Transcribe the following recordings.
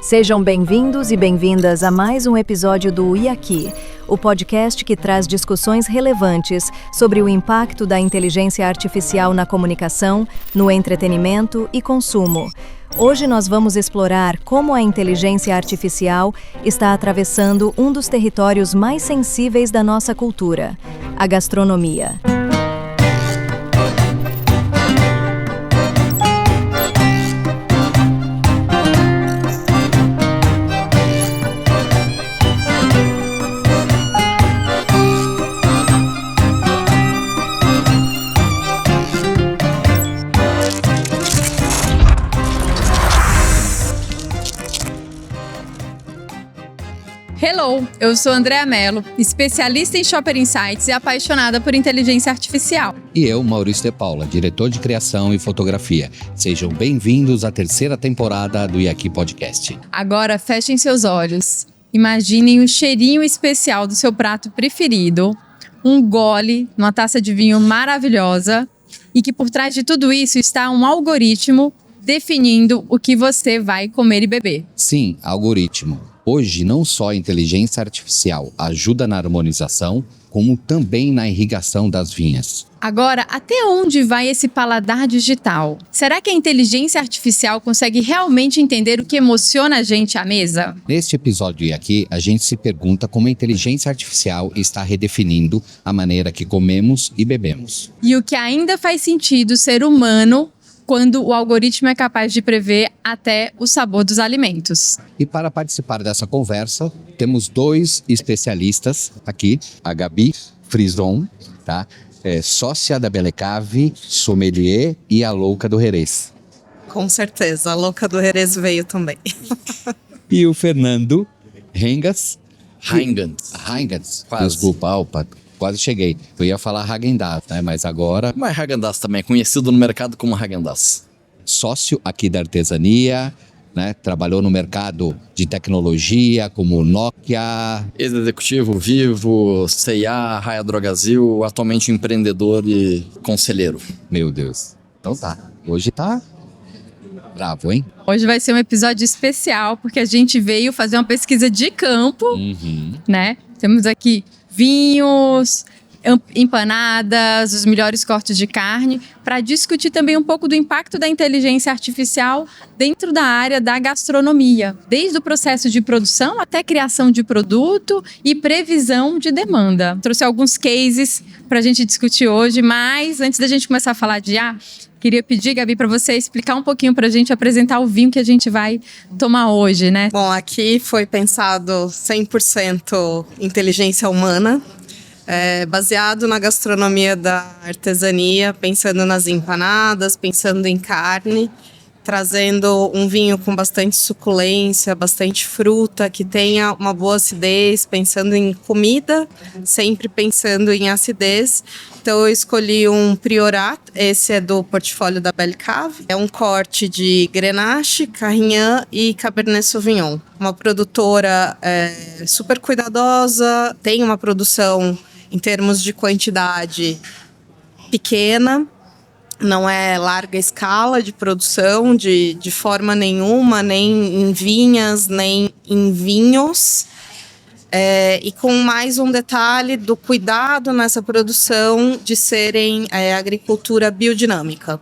Sejam bem-vindos e bem-vindas a mais um episódio do E Aqui, o podcast que traz discussões relevantes sobre o impacto da inteligência artificial na comunicação, no entretenimento e consumo. Hoje nós vamos explorar como a inteligência artificial está atravessando um dos territórios mais sensíveis da nossa cultura, a gastronomia. Hello, eu sou Andréa Mello, especialista em Shopper Insights e apaixonada por inteligência artificial. E eu, Maurício de Paula, diretor de criação e fotografia. Sejam bem-vindos à terceira temporada do E Aqui Podcast. Agora fechem seus olhos. Imaginem o cheirinho especial do seu prato preferido, um gole numa taça de vinho maravilhosa e que por trás de tudo isso está um algoritmo definindo o que você vai comer e beber. Sim, algoritmo. Hoje, não só a inteligência artificial ajuda na harmonização, como também na irrigação das vinhas. Agora, até onde vai esse paladar digital? Será que a inteligência artificial consegue realmente entender o que emociona a gente à mesa? Neste episódio aqui, a gente se pergunta como a inteligência artificial está redefinindo a maneira que comemos e bebemos. E o que ainda faz sentido ser humano quando o algoritmo é capaz de prever até o sabor dos alimentos. E para participar dessa conversa, temos dois especialistas aqui, a Gabi Frison, tá? Sócia da Belecave, sommelier e a louca do Jerez. Com certeza, a louca do Jerez veio também. E o Fernando Reingas. Quase. Desculpa, quase cheguei. Eu ia falar Häagen-Dazs, né? Mas agora... Mas Häagen-Dazs também é conhecido no mercado como Häagen-Dazs. Sócio aqui da artesania, né? Trabalhou no mercado de tecnologia, como Nokia. Ex-executivo, Vivo, C&A, Raia Drogasil, atualmente empreendedor e conselheiro. Meu Deus. Então tá. Hoje tá bravo, hein? Hoje vai ser um episódio especial, porque a gente veio fazer uma pesquisa de campo, né? Temos aqui vinhos, empanadas, os melhores cortes de carne, para discutir também um pouco do impacto da inteligência artificial dentro da área da gastronomia, desde o processo de produção até criação de produto e previsão de demanda. Trouxe alguns cases para a gente discutir hoje, mas antes da gente começar a falar de queria pedir, Gabi, para você explicar um pouquinho para a gente, apresentar o vinho que a gente vai tomar hoje, né? Bom, aqui foi pensado 100% inteligência humana, baseado na gastronomia da artesania, pensando nas empanadas, pensando em carne, trazendo um vinho com bastante suculência, bastante fruta, que tenha uma boa acidez, pensando em comida, sempre pensando em acidez. Então eu escolhi um Priorat, esse é do portfólio da Belecave. É um corte de Grenache, Carignan e Cabernet Sauvignon. Uma produtora super cuidadosa, tem uma produção em termos de quantidade pequena, não é larga escala de produção de forma nenhuma, nem em vinhas, nem em vinhos. E com mais um detalhe do cuidado nessa produção de serem agricultura biodinâmica.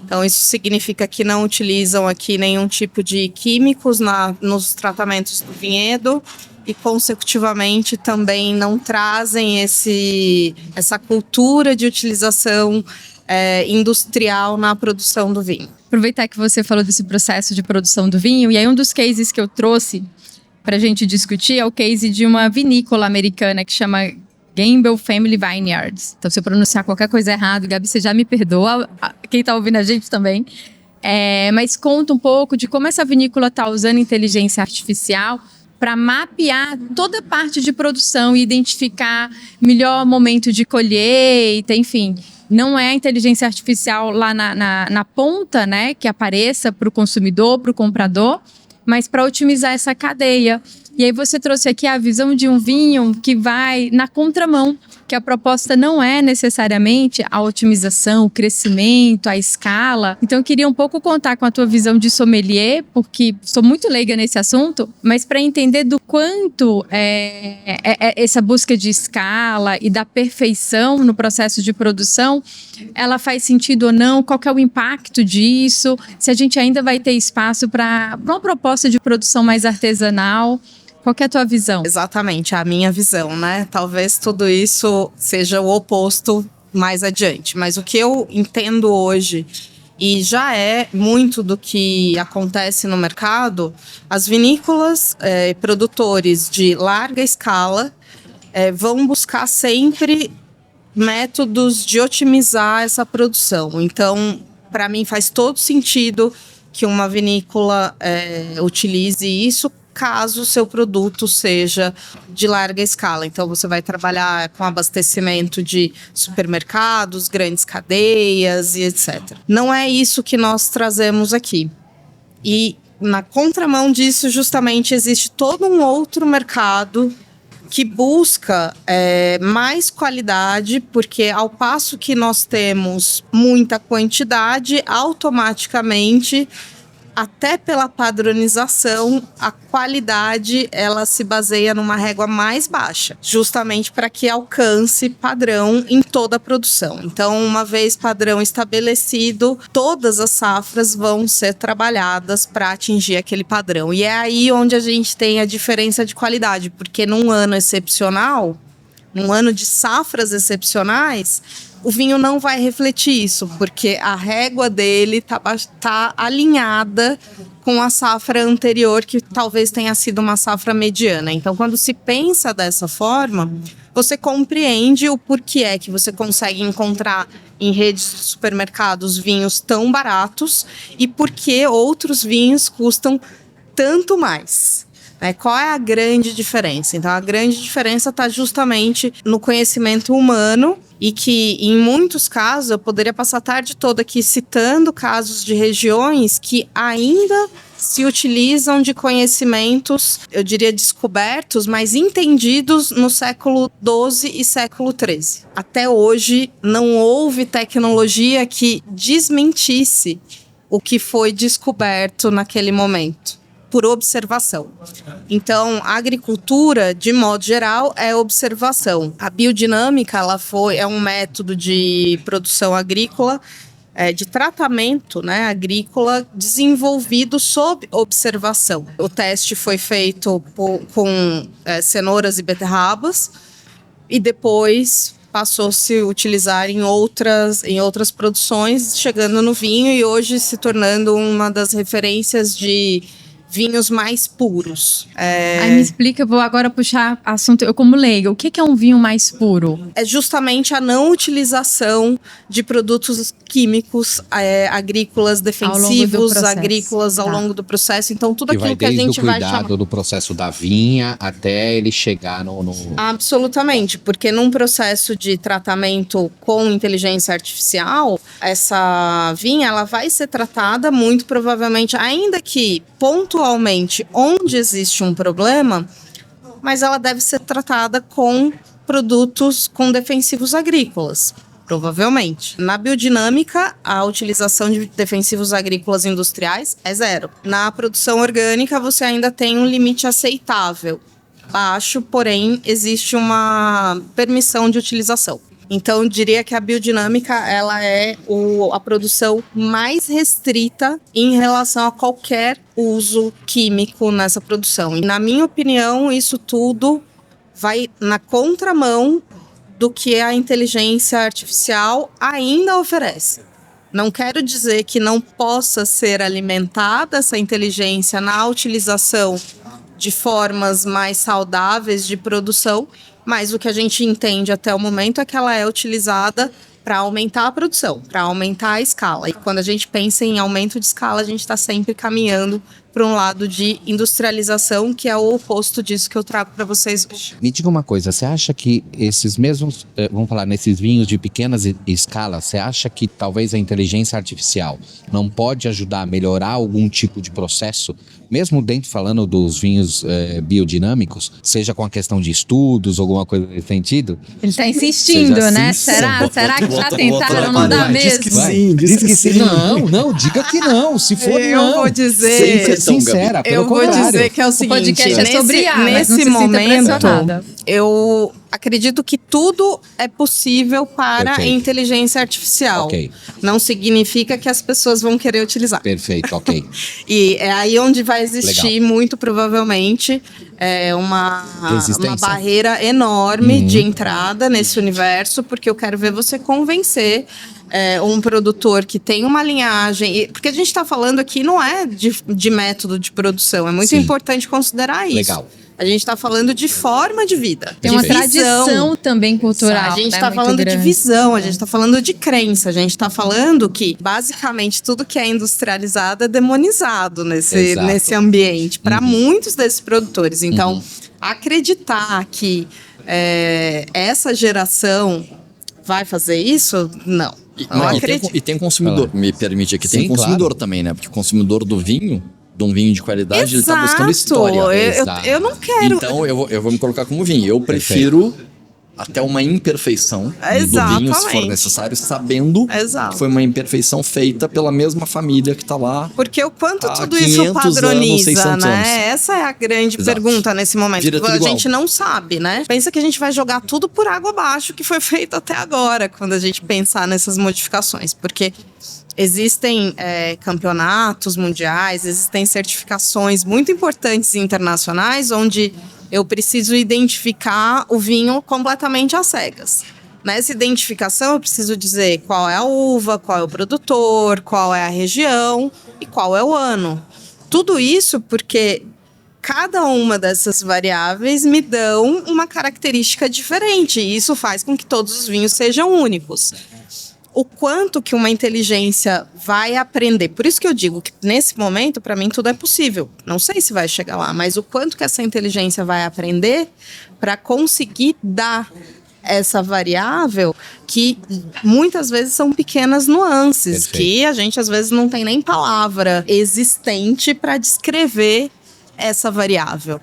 Então isso significa que não utilizam aqui nenhum tipo de químicos nos tratamentos do vinhedo e consecutivamente também não trazem essa cultura de utilização industrial na produção do vinho. Aproveitar que você falou desse processo de produção do vinho, e aí um dos cases que eu trouxe para a gente discutir é o case de uma vinícola americana que chama Gamble Family Vineyards. Então, se eu pronunciar qualquer coisa errado, Gabi, você já me perdoa, quem está ouvindo a gente também. Mas conta um pouco de como essa vinícola está usando inteligência artificial para mapear toda a parte de produção e identificar melhor momento de colheita, enfim. Não é a inteligência artificial lá na ponta, né, que apareça para o consumidor, para o comprador, mas para otimizar essa cadeia. E aí você trouxe aqui a visão de um vinho que vai na contramão, que a proposta não é necessariamente a otimização, o crescimento, a escala. Então eu queria um pouco contar com a tua visão de sommelier, porque sou muito leiga nesse assunto, mas para entender do quanto essa busca de escala e da perfeição no processo de produção, ela faz sentido ou não, qual que é o impacto disso, se a gente ainda vai ter espaço para uma proposta de produção mais artesanal. Qual que é a tua visão? Exatamente, a minha visão, né? Talvez tudo isso seja o oposto mais adiante. Mas o que eu entendo hoje, e já é muito do que acontece no mercado, as vinícolas, produtores de larga escala, vão buscar sempre métodos de otimizar essa produção. Então, para mim, faz todo sentido que uma vinícola utilize isso, caso o seu produto seja de larga escala. Então, você vai trabalhar com abastecimento de supermercados, grandes cadeias e etc. Não é isso que nós trazemos aqui. E, na contramão disso, justamente, existe todo um outro mercado que busca mais qualidade, porque ao passo que nós temos muita quantidade, automaticamente, até pela padronização, a qualidade ela se baseia numa régua mais baixa, justamente para que alcance padrão em toda a produção. Então, uma vez padrão estabelecido, todas as safras vão ser trabalhadas para atingir aquele padrão. E é aí onde a gente tem a diferença de qualidade, porque num ano excepcional, num ano de safras excepcionais, o vinho não vai refletir isso, porque a régua dele tá alinhada com a safra anterior, que talvez tenha sido uma safra mediana. Então, quando se pensa dessa forma, você compreende o porquê é que você consegue encontrar em redes de supermercados vinhos tão baratos e por que outros vinhos custam tanto mais. Qual é a grande diferença? Então, a grande diferença está justamente no conhecimento humano e que, em muitos casos, eu poderia passar a tarde toda aqui citando casos de regiões que ainda se utilizam de conhecimentos, eu diria descobertos, mas entendidos no século XII e século XIII. Até hoje, não houve tecnologia que desmentisse o que foi descoberto naquele momento, por observação. Então, a agricultura, de modo geral, é observação. A biodinâmica é um método de produção agrícola, de tratamento, né, agrícola, desenvolvido sob observação. O teste foi feito com cenouras e beterrabas e depois passou-se a utilizar em outras produções, chegando no vinho e hoje se tornando uma das referências de vinhos mais puros. Aí me explica, vou agora puxar assunto, eu como leiga, o que é um vinho mais puro? É justamente a não utilização de produtos químicos agrícolas defensivos, agrícolas ao longo do processo. Então, tudo aquilo que a gente vai chamar... desde o cuidado do processo da vinha até ele chegar no... Absolutamente, porque num processo de tratamento com inteligência artificial, essa vinha ela vai ser tratada muito provavelmente, ainda que pontualmente onde existe um problema, mas ela deve ser tratada com produtos com defensivos agrícolas, provavelmente. Na biodinâmica, a utilização de defensivos agrícolas industriais é zero. Na produção orgânica, você ainda tem um limite aceitável, baixo, porém existe uma permissão de utilização. Então, eu diria que a biodinâmica ela é a produção mais restrita em relação a qualquer uso químico nessa produção. E, na minha opinião, isso tudo vai na contramão do que a inteligência artificial ainda oferece. Não quero dizer que não possa ser alimentada essa inteligência na utilização de formas mais saudáveis de produção, mas o que a gente entende até o momento é que ela é utilizada para aumentar a produção, para aumentar a escala. E quando a gente pensa em aumento de escala, a gente está sempre caminhando para um lado de industrialização, que é o oposto disso que eu trago para vocês hoje. Me diga uma coisa, você acha que esses mesmos, vamos falar, nesses vinhos de pequenas escalas, você acha que talvez a inteligência artificial não pode ajudar a melhorar algum tipo de processo, mesmo dentro falando dos vinhos biodinâmicos, seja com a questão de estudos, alguma coisa nesse sentido? Ele está insistindo, né? Será que já tentaram? Não dá mesmo? Diz que sim. Não, diga que não. Se for, eu vou dizer, sincera, eu vou dizer que é o seguinte, podcast é sobre IA, nesse momento, eu acredito que tudo é possível para a inteligência artificial. Ok. Não significa que as pessoas vão querer utilizar. Perfeito, ok. E é aí onde vai existir, muito provavelmente, uma barreira enorme de entrada nesse universo, porque eu quero ver você convencer um produtor que tem uma linhagem. Porque a gente está falando aqui não é de método de produção, é muito importante considerar isso. Legal. A gente está falando de forma de vida. Tem uma tradição também cultural. A gente está falando de visão, a gente está falando de crença, a gente está falando que basicamente tudo que é industrializado é demonizado nesse ambiente para muitos desses produtores. Então, acreditar que essa geração vai fazer isso, não. E tem consumidor, me permite aqui, tem consumidor também, né? Porque o consumidor do vinho, de um vinho de qualidade, ele está buscando história. Eu não quero. Então, eu vou me colocar como vinho. Eu prefiro até uma imperfeição do vinho, se for necessário, sabendo que foi uma imperfeição feita pela mesma família que está lá. Porque o quanto tudo isso padroniza, anos, né? Essa é a grande pergunta nesse momento. A gente não sabe, né? Pensa que a gente vai jogar tudo por água abaixo que foi feito até agora, quando a gente pensar nessas modificações. Porque existem campeonatos mundiais, existem certificações muito importantes internacionais, onde eu preciso identificar o vinho completamente às cegas. Nessa identificação, eu preciso dizer qual é a uva, qual é o produtor, qual é a região e qual é o ano. Tudo isso porque cada uma dessas variáveis me dão uma característica diferente. E isso faz com que todos os vinhos sejam únicos. O quanto que uma inteligência vai aprender. Por isso que eu digo que nesse momento, para mim, tudo é possível. Não sei se vai chegar lá, mas o quanto que essa inteligência vai aprender para conseguir dar essa variável que muitas vezes são pequenas nuances, que a gente às vezes não tem nem palavra existente para descrever essa variável.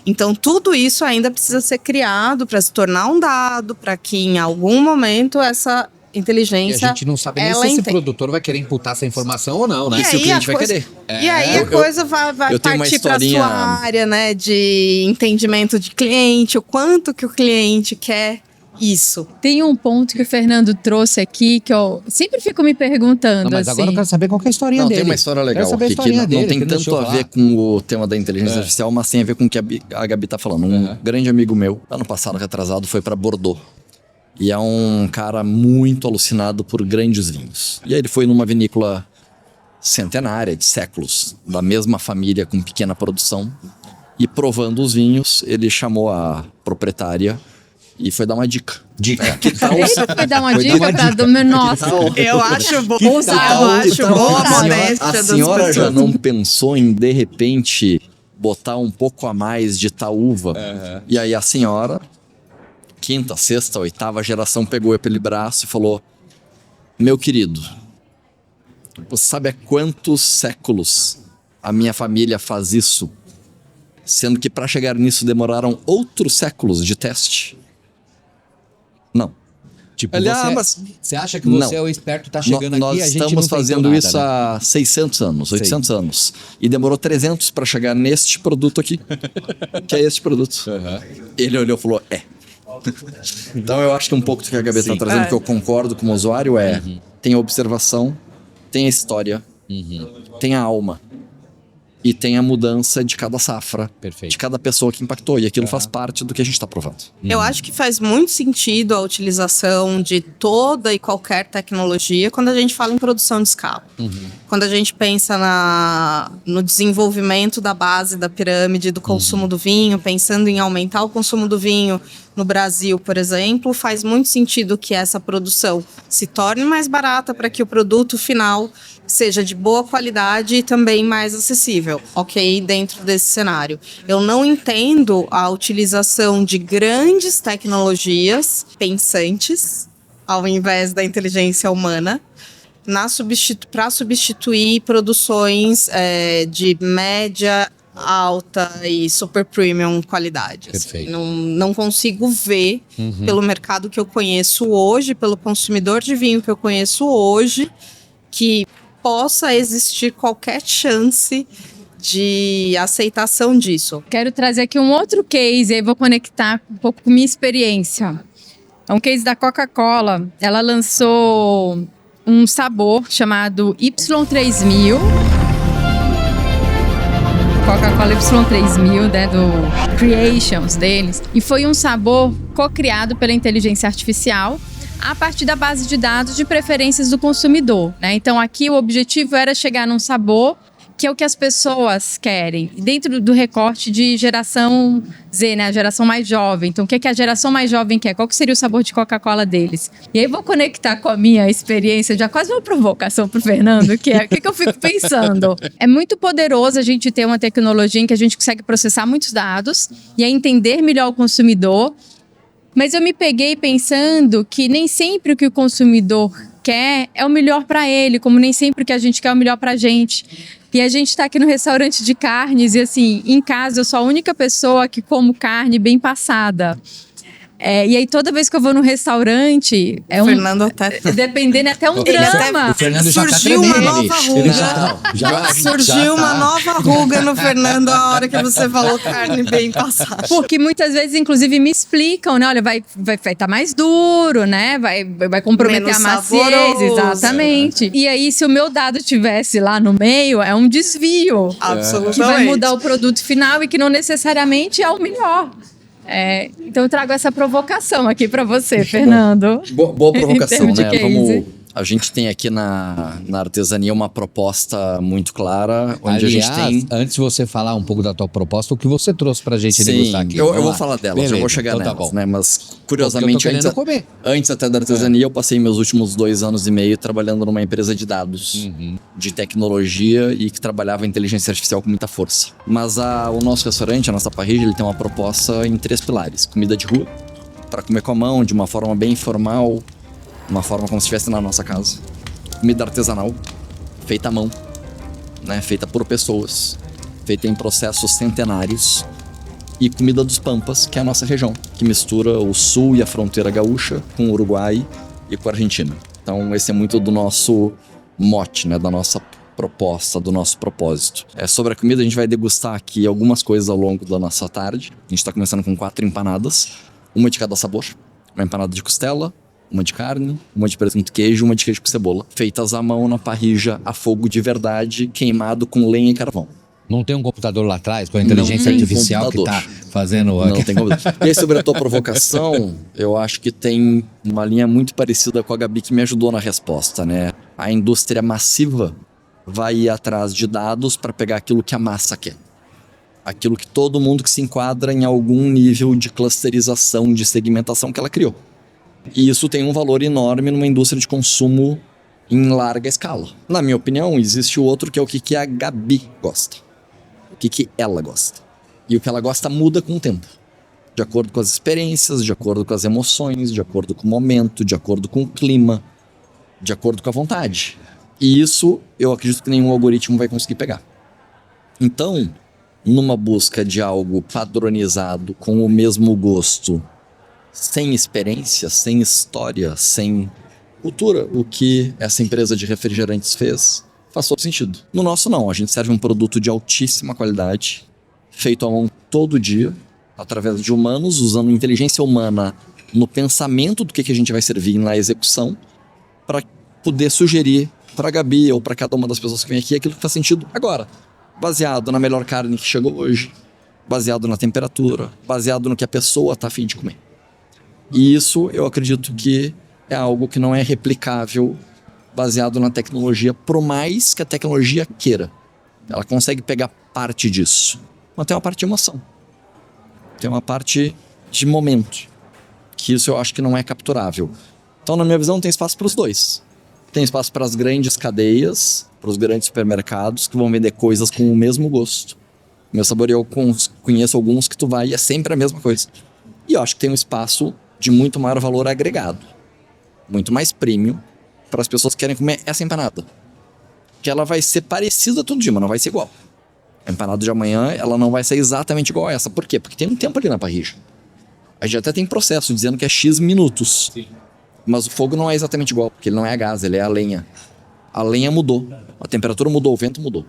Então, tudo isso ainda precisa ser criado para se tornar um dado, para que em algum momento essa inteligência. E a gente não sabe nem se esse produtor vai querer imputar essa informação ou não, né? Se o cliente vai querer. E aí a coisa vai partir para a sua área, né? De entendimento de cliente, o quanto que o cliente quer isso. Tem um ponto que o Fernando trouxe aqui que eu sempre fico me perguntando. Mas agora eu quero saber qual que é a historinha dele. Tem uma história legal aqui que não tem tanto a ver com o tema da inteligência artificial, mas tem a ver com o que a Gabi tá falando. Um grande amigo meu, ano passado, retrasado, foi para Bordeaux. E é um cara muito alucinado por grandes vinhos. E aí ele foi numa vinícola centenária, de séculos, da mesma família com pequena produção. E provando os vinhos, ele chamou a proprietária e foi dar uma dica. Que tal? Ele foi dar uma dica para Dominós. Eu acho bom. Eu acho boa a modéstia das pessoas. A senhora já não pensou em, de repente, botar um pouco a mais de tal uva? E aí a senhora... quinta, sexta, oitava geração pegou ele pelo braço e falou: meu querido, você sabe há quantos séculos a minha família faz isso? Sendo que para chegar nisso demoraram outros séculos de teste. Não. Tipo, você acha que você é o esperto, tá chegando aqui, nós a gente estamos não fazendo nada, isso há 600 anos, 800 anos. E demorou 300 para chegar neste produto aqui, que é este produto. Ele olhou e falou: Então eu acho que um pouco do que a Gabi está trazendo, que eu concordo com o usuário, tem a observação, tem a história, tem a alma e tem a mudança de cada safra, de cada pessoa que impactou. E aquilo faz parte do que a gente está provando. Eu acho que faz muito sentido a utilização de toda e qualquer tecnologia quando a gente fala em produção de escala. Quando a gente pensa no desenvolvimento da base da pirâmide do consumo do vinho, pensando em aumentar o consumo do vinho no Brasil, por exemplo, faz muito sentido que essa produção se torne mais barata para que o produto final seja de boa qualidade e também mais acessível, ok? Dentro desse cenário. Eu não entendo a utilização de grandes tecnologias pensantes, ao invés da inteligência humana, para substituir produções de média, alta e super premium qualidade. Perfeito. Não consigo ver, pelo mercado que eu conheço hoje, pelo consumidor de vinho que eu conheço hoje, que possa existir qualquer chance de aceitação disso. Quero trazer aqui um outro case, aí vou conectar um pouco com minha experiência. É um case da Coca-Cola. Ela lançou um sabor chamado Y3000. Coca-Cola Y3000, né, do Creations deles. E foi um sabor co-criado pela inteligência artificial a partir da base de dados de preferências do consumidor, né? Então aqui o objetivo era chegar num sabor que é o que as pessoas querem, dentro do recorte de geração Z, né? A geração mais jovem. Então, o que é que a geração mais jovem quer? Qual que seria o sabor de Coca-Cola deles? E aí, vou conectar com a minha experiência, já quase uma provocação pro Fernando, que é o que eu fico pensando. É muito poderoso a gente ter uma tecnologia em que a gente consegue processar muitos dados e aí entender melhor o consumidor. Mas eu me peguei pensando que nem sempre o que o consumidor quer é o melhor para ele, como nem sempre o que a gente quer é o melhor para a gente. E a gente está aqui no restaurante de carnes e, assim, em casa eu sou a única pessoa que como carne bem passada. E aí, toda vez que eu vou no restaurante... Fernando até... Dependendo, é até um drama. O Fernando já surgiu uma nova ruga. Surgiu uma nova ruga no Fernando a hora que você falou carne bem passada. Porque muitas vezes, inclusive, me explicam, né? Olha, vai estar mais duro, né? Vai comprometer menos a maciez. saboroso. Exatamente. E aí, se o meu dado tivesse lá no meio, é um desvio. Absolutamente. Que vai mudar o produto final e que não necessariamente é o melhor. Então eu trago essa provocação aqui para você, Fernando. Boa provocação, Em termos de né? case. A gente tem aqui na artesania uma proposta muito clara, onde Aliás, a gente tem... antes de você falar um pouco da tua proposta, o que você trouxe pra gente degustar aqui? eu Vamos vou lá. falar delas, Beleza, eu vou chegar então tá nelas, bom. né? Mas, Porque eu curiosamente, tô querendo comer. antes até da artesania, eu passei meus últimos 2 anos e meio trabalhando numa empresa de dados, de tecnologia e que trabalhava inteligência artificial com muita força. Mas o nosso restaurante, a nossa parrilla, ele tem uma proposta em 3 pilares. Comida de rua, para comer com a mão, de uma forma bem informal, uma forma como se estivesse na nossa casa. Comida artesanal, feita à mão, né? Feita por pessoas, feita em processos centenários. E comida dos Pampas, que é a nossa região, que mistura o sul e a fronteira gaúcha com o Uruguai e com a Argentina. Então esse é muito do nosso mote, né? Da nossa proposta, do nosso propósito. Sobre a comida, a gente vai degustar aqui algumas coisas ao longo da nossa tarde. A gente está começando com 4 empanadas, uma de cada sabor. Uma empanada de costela, uma de carne, uma de presunto queijo, uma de queijo com cebola. Feitas à mão na parrilla a fogo de verdade, queimado com lenha e carvão. Não tem um computador lá atrás com a inteligência artificial que tá fazendo... Não tem computador. E aí, sobre a tua provocação, eu acho que tem uma linha muito parecida com a Gabi que me ajudou na resposta, né? A indústria massiva vai ir atrás de dados para pegar aquilo que a massa quer. Aquilo que todo mundo que se enquadra em algum nível de clusterização, de segmentação que ela criou. E isso tem um valor enorme numa indústria de consumo em larga escala. Na minha opinião, existe o outro que é o que a Gabi gosta. O que ela gosta. E o que ela gosta muda com o tempo. De acordo com as experiências, de acordo com as emoções, de acordo com o momento, de acordo com o clima, de acordo com a vontade. E isso eu acredito que nenhum algoritmo vai conseguir pegar. Então, numa busca de algo padronizado, com o mesmo gosto, sem experiência, sem história, sem cultura, o que essa empresa de refrigerantes faz todo sentido. No nosso não, a gente serve um produto de altíssima qualidade, feito à mão todo dia, através de humanos, usando inteligência humana no pensamento do que a gente vai servir na execução, para poder sugerir para a Gabi ou para cada uma das pessoas que vem aqui aquilo que faz sentido agora, baseado na melhor carne que chegou hoje, baseado na temperatura, baseado no que a pessoa está a fim de comer. E isso eu acredito que é algo que não é replicável baseado na tecnologia, por mais que a tecnologia queira. Ela consegue pegar parte disso, mas tem uma parte de emoção, tem uma parte de momento, que isso eu acho que não é capturável. Então, na minha visão, tem espaço para os dois. Tem espaço para as grandes cadeias, para os grandes supermercados que vão vender coisas com o mesmo gosto. Meu sabor, eu conheço alguns que tu vai e é sempre a mesma coisa. E eu acho que tem um espaço de muito maior valor agregado, muito mais premium, para as pessoas que querem comer essa empanada. Que ela vai ser parecida todo dia, mas não vai ser igual. A empanada de amanhã, ela não vai ser exatamente igual a essa. Por quê? Porque tem um tempo ali na parrilla. A gente até tem processo dizendo que é X minutos. Sim. Mas o fogo não é exatamente igual, porque ele não é a gás, ele é a lenha. A lenha mudou, a temperatura mudou, o vento mudou.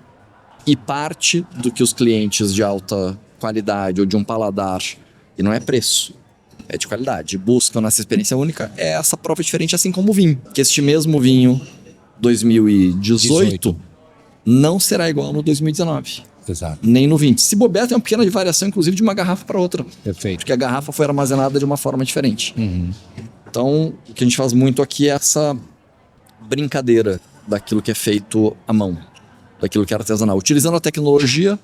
E parte do que os clientes de alta qualidade ou de um paladar, e não é preço, é de qualidade, buscam nessa experiência única, é essa prova diferente, assim como o vinho. Que este mesmo vinho 2018 não será igual no 2019. Exato. Nem no 20. Se bobear, tem uma pequena variação, inclusive, de uma garrafa para outra. Perfeito. Porque a garrafa foi armazenada de uma forma diferente. Então, o que a gente faz muito aqui é essa brincadeira daquilo que é feito à mão, daquilo que é artesanal. Utilizando a tecnologia,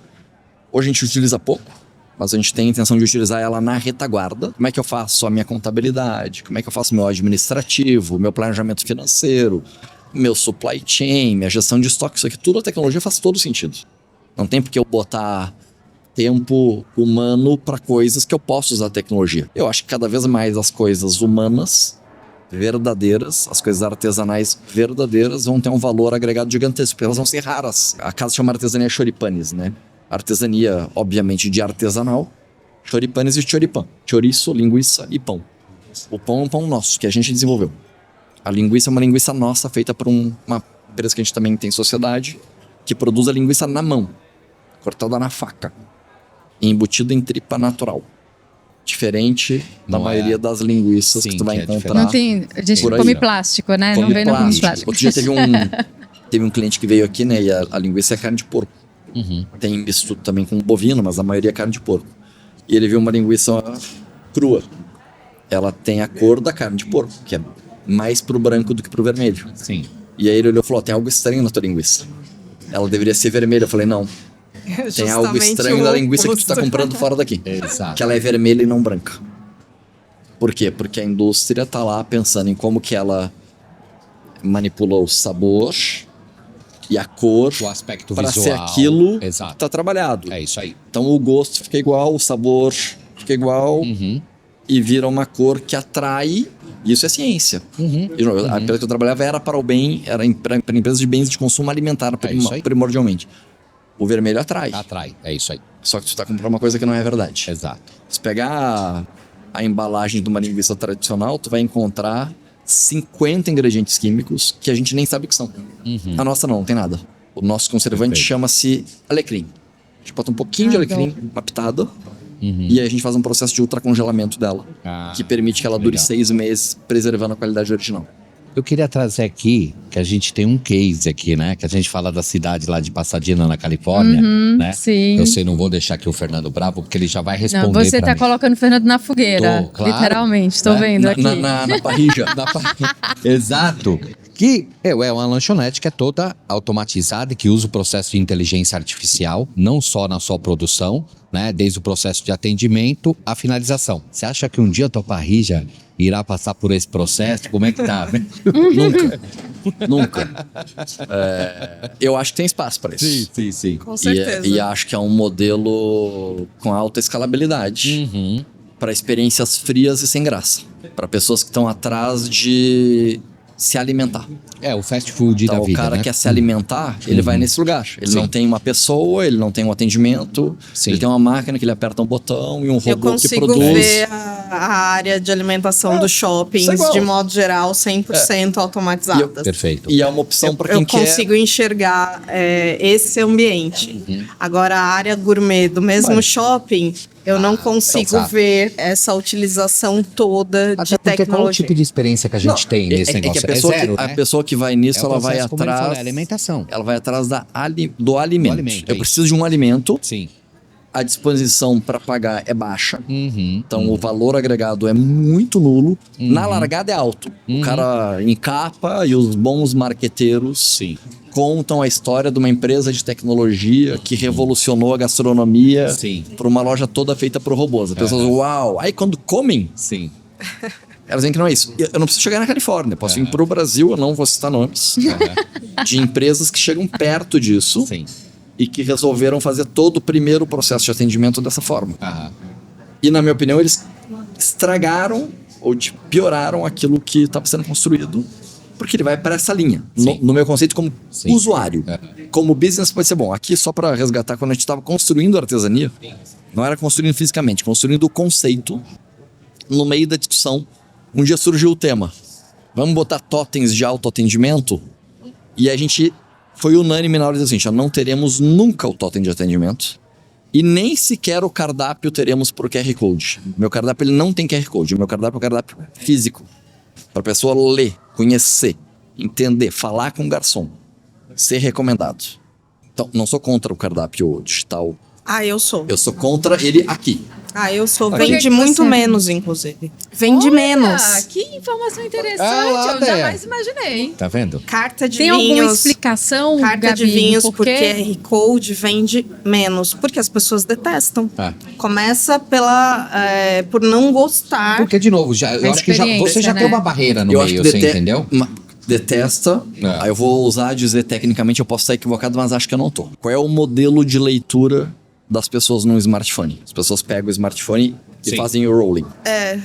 hoje a gente utiliza pouco, mas a gente tem a intenção de utilizar ela na retaguarda. Como é que eu faço a minha contabilidade? Como é que eu faço o meu administrativo, meu planejamento financeiro, meu supply chain, minha gestão de estoque? Isso aqui tudo a tecnologia faz todo sentido. Não tem porque eu botar tempo humano para coisas que eu posso usar a tecnologia. Eu acho que cada vez mais as coisas humanas, verdadeiras, as coisas artesanais verdadeiras vão ter um valor agregado gigantesco, porque elas vão ser raras. A casa chama artesania choripanes, né? Artesania, obviamente, de artesanal, choripanes e choripan. Chouriço, linguiça e pão. O pão é um pão nosso, que a gente desenvolveu. A linguiça é uma linguiça nossa, feita por uma empresa que a gente também tem sociedade, que produz a linguiça na mão, cortada na faca, e embutida em tripa natural. Diferente da maioria das linguiças que tu vai encontrar. Não tem, a gente come plástico, né? Come não vem no plástico. Outro dia teve um cliente que veio aqui, né? E a linguiça é carne de porco. Tem misto também com bovino, mas a maioria é carne de porco. E ele viu uma linguiça crua. Ela tem a cor da carne de porco, que é mais pro branco do que pro vermelho. Sim. E aí ele olhou e falou, tem algo estranho na tua linguiça. Ela deveria ser vermelha. Eu falei, não. Tem algo estranho na linguiça que tu tá comprando fora daqui. Exato. Que ela é vermelha e não branca. Por quê? Porque a indústria tá lá pensando em como que ela manipulou o sabor e a cor, o aspecto para visual, ser aquilo exato, que tá trabalhado. É isso aí. Então o gosto fica igual, o sabor fica igual e vira uma cor que atrai. Isso é ciência. E, a empresa que eu trabalhava era para o bem, era para empresas de bens de consumo alimentar, primordialmente. O vermelho atrai. Atrai, é isso aí. Só que tu tá comprando uma coisa que não é verdade. Exato. Se pegar a embalagem de uma linguiça tradicional, tu vai encontrar 50 ingredientes químicos que a gente nem sabe o que são. A nossa não tem nada. O nosso conservante chama-se alecrim. A gente bota um pouquinho de alecrim, uma pitada, e aí a gente faz um processo de ultracongelamento dela, que permite que ela dure 6 meses, preservando a qualidade original. Eu queria trazer aqui, que a gente tem um case aqui, né? Que a gente fala da cidade lá de Pasadena, na Califórnia, né? Sim. Eu sei, não vou deixar aqui o Fernando bravo, porque ele já vai responder. Não, você tá colocando o Fernando na fogueira. Tô, claro, literalmente, tô vendo aqui. Na parrilla. Exato. Que é uma lanchonete que é toda automatizada e que usa o processo de inteligência artificial, não só na sua produção, né? Desde o processo de atendimento à finalização. Você acha que um dia a tua parrilla irá passar por esse processo? Como é que tá? Nunca. Eu acho que tem espaço para isso. Sim. Com certeza. E acho que é um modelo com alta escalabilidade para experiências frias e sem graça. Para pessoas que estão atrás de se alimentar. É, o fast food Então, da vida, o cara né? quer se alimentar, ele vai nesse lugar. Ele não tem uma pessoa, ele não tem um atendimento, ele tem uma máquina que ele aperta um botão e um robô que produz. Eu consigo ver a área de alimentação dos shoppings, de modo geral, 100% automatizadas. Perfeito. E é uma opção para quem quer... Eu consigo enxergar esse ambiente. Agora, a área gourmet do mesmo shopping... Eu não consigo ver essa utilização toda de tecnologia. Qual é o tipo de experiência que a gente tem nesse negócio? Que a pessoa, zero, a pessoa que vai nisso, ela vai como ele atrás... fala, é alimentação. Ela vai atrás do alimento. Eu preciso de um alimento. Sim. A disposição para pagar é baixa. Então, o valor agregado é muito nulo. Na largada é alto. O cara encapa e os bons marqueteiros contam a história de uma empresa de tecnologia que revolucionou a gastronomia para uma loja toda feita por robôs. As pessoas, uau! Aí quando comem, Elas dizem que não é isso. Eu não preciso chegar na Califórnia, posso ir pro Brasil, eu não vou citar nomes, de empresas que chegam perto disso. Sim. E que resolveram fazer todo o primeiro processo de atendimento dessa forma. E, na minha opinião, eles estragaram ou pioraram aquilo que estava sendo construído, porque ele vai para essa linha. No meu conceito, como usuário. Como business pode ser bom. Aqui, só para resgatar, quando a gente estava construindo a artesania, não era construindo fisicamente, construindo o conceito. No meio da discussão, um dia surgiu o tema: vamos botar totens de autoatendimento? E a gente foi unânime na hora de dizer assim: não teremos nunca o totem de atendimento e nem sequer o cardápio teremos por QR Code. Meu cardápio ele não tem QR Code. O meu cardápio é um cardápio físico. Para a pessoa ler, conhecer, entender, falar com o garçom, ser recomendado. Então, não sou contra o cardápio digital. Eu sou. Eu sou contra ele aqui. Eu sou. Vende muito menos, inclusive. Vende menos. Que informação interessante, eu jamais imaginei. Tá vendo? Carta de Tem vinhos. alguma explicação, Carta Gabi, de vinhos por por quê? QR Code vende menos. Porque as pessoas detestam. Começa por não gostar. Porque, de novo, eu acho que você já tem uma barreira no meio, você entendeu? Detesta. Aí eu vou usar dizer tecnicamente, eu posso estar equivocado, mas acho que eu não tô. Qual é o modelo de leitura das pessoas no smartphone? As pessoas pegam o smartphone e fazem o rolling.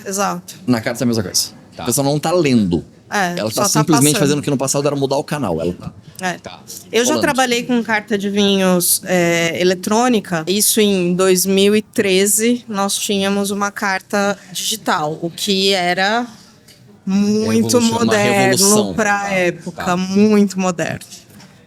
Exato. Na carta é a mesma coisa. A pessoa não tá lendo. Ela tá simplesmente fazendo o que no passado era mudar o canal. Eu já trabalhei com carta de vinhos eletrônica. Isso em 2013, nós tínhamos uma carta digital, o que era muito moderno para a época, muito moderno.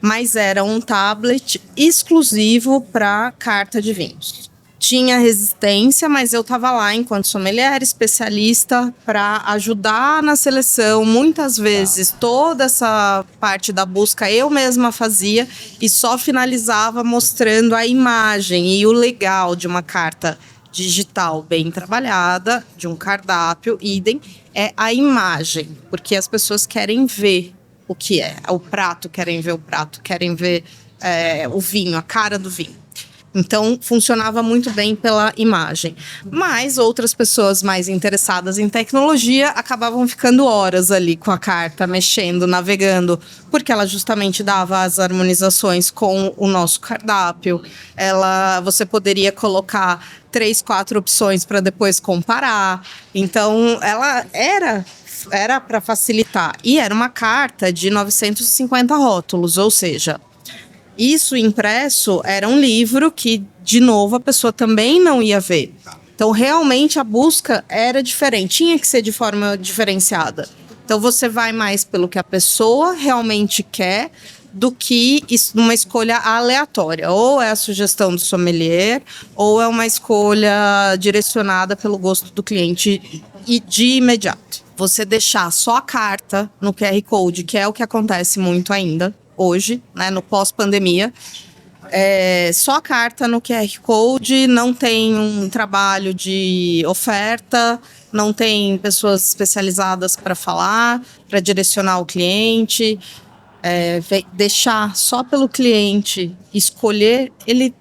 Mas era um tablet exclusivo para carta de vinhos. Tinha resistência, mas eu estava lá enquanto sommelier, especialista, para ajudar na seleção. Muitas vezes, toda essa parte da busca eu mesma fazia e só finalizava mostrando a imagem. E o legal de uma carta digital bem trabalhada, de um cardápio, idem, é a imagem, porque as pessoas querem ver o que é. O prato, querem ver o prato, querem ver o vinho, a cara do vinho. Então, funcionava muito bem pela imagem. Mas outras pessoas mais interessadas em tecnologia acabavam ficando horas ali com a carta, mexendo, navegando, porque ela justamente dava as harmonizações com o nosso cardápio. Você poderia colocar 3, 4 opções para depois comparar. Então, ela era para facilitar. E era uma carta de 950 rótulos, ou seja, isso impresso era um livro que, de novo, a pessoa também não ia ver. Então, realmente, a busca era diferente. Tinha que ser de forma diferenciada. Então, você vai mais pelo que a pessoa realmente quer do que uma escolha aleatória. Ou é a sugestão do sommelier, ou é uma escolha direcionada pelo gosto do cliente e de imediato. Você deixar só a carta no QR Code, que é o que acontece muito ainda hoje, né, no pós-pandemia, só a carta no QR Code, não tem um trabalho de oferta, não tem pessoas especializadas para falar, para direcionar o cliente, deixar só pelo cliente escolher, ele